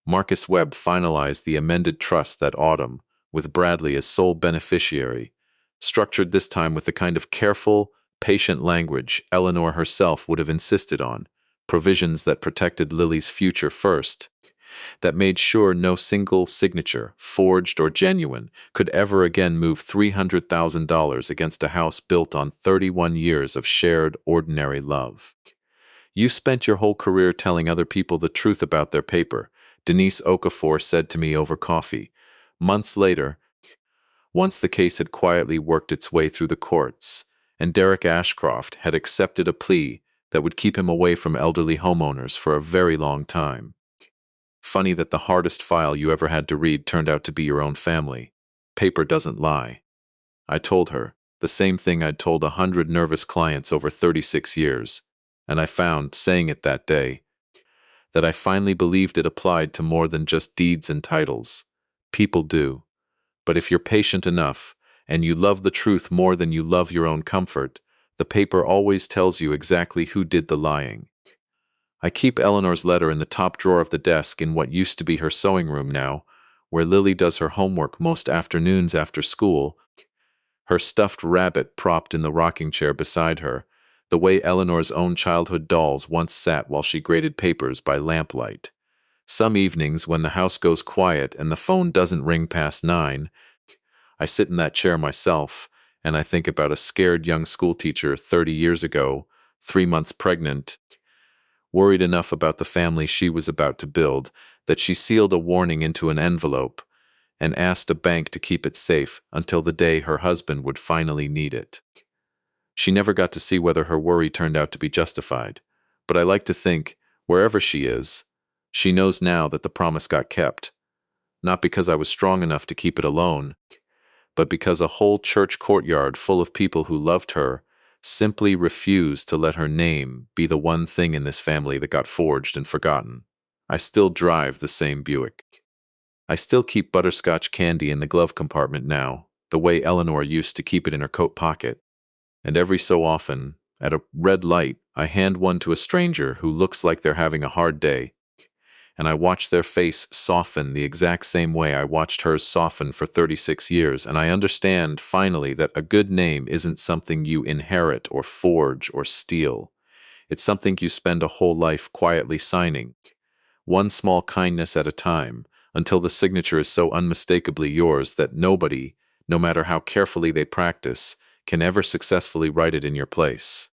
Marcus Webb finalized the amended trust that autumn, with Bradley as sole beneficiary, structured this time with the kind of careful, patient language Eleanor herself would have insisted on, provisions that protected Lily's future first, that made sure no single signature, forged or genuine, could ever again move $300,000 against a house built on 31 years of shared, ordinary love. You spent your whole career telling other people the truth about their paper, Denise Okafor said to me over coffee. Months later, once the case had quietly worked its way through the courts, and Derek Ashcroft had accepted a plea that would keep him away from elderly homeowners for a very long time. Funny that the hardest file you ever had to read turned out to be your own family. Paper doesn't lie. I told her, the same thing I'd told 100 nervous clients over 36 years, and I found, saying it that day, that I finally believed it applied to more than just deeds and titles. People do. But if you're patient enough, and you love the truth more than you love your own comfort, the paper always tells you exactly who did the lying. I keep Eleanor's letter in the top drawer of the desk in what used to be her sewing room now, where Lily does her homework most afternoons after school, her stuffed rabbit propped in the rocking chair beside her, the way Eleanor's own childhood dolls once sat while she graded papers by lamplight. Some evenings, when the house goes quiet and the phone doesn't ring past 9, I sit in that chair myself, and I think about a scared young schoolteacher 30 years ago, 3 months pregnant, worried enough about the family she was about to build that she sealed a warning into an envelope and asked a bank to keep it safe until the day her husband would finally need it. She never got to see whether her worry turned out to be justified, but I like to think, wherever she is, she knows now that the promise got kept, not because I was strong enough to keep it alone, but because a whole church courtyard full of people who loved her simply refused to let her name be the one thing in this family that got forged and forgotten. I still drive the same Buick. I still keep butterscotch candy in the glove compartment now, the way Eleanor used to keep it in her coat pocket. And every so often, at a red light, I hand one to a stranger who looks like they're having a hard day, and I watch their face soften the exact same way I watched hers soften for 36 years, and I understand, finally, that a good name isn't something you inherit or forge or steal. It's something you spend a whole life quietly signing, one small kindness at a time, until the signature is so unmistakably yours that nobody, no matter how carefully they practice, can ever successfully write it in your place.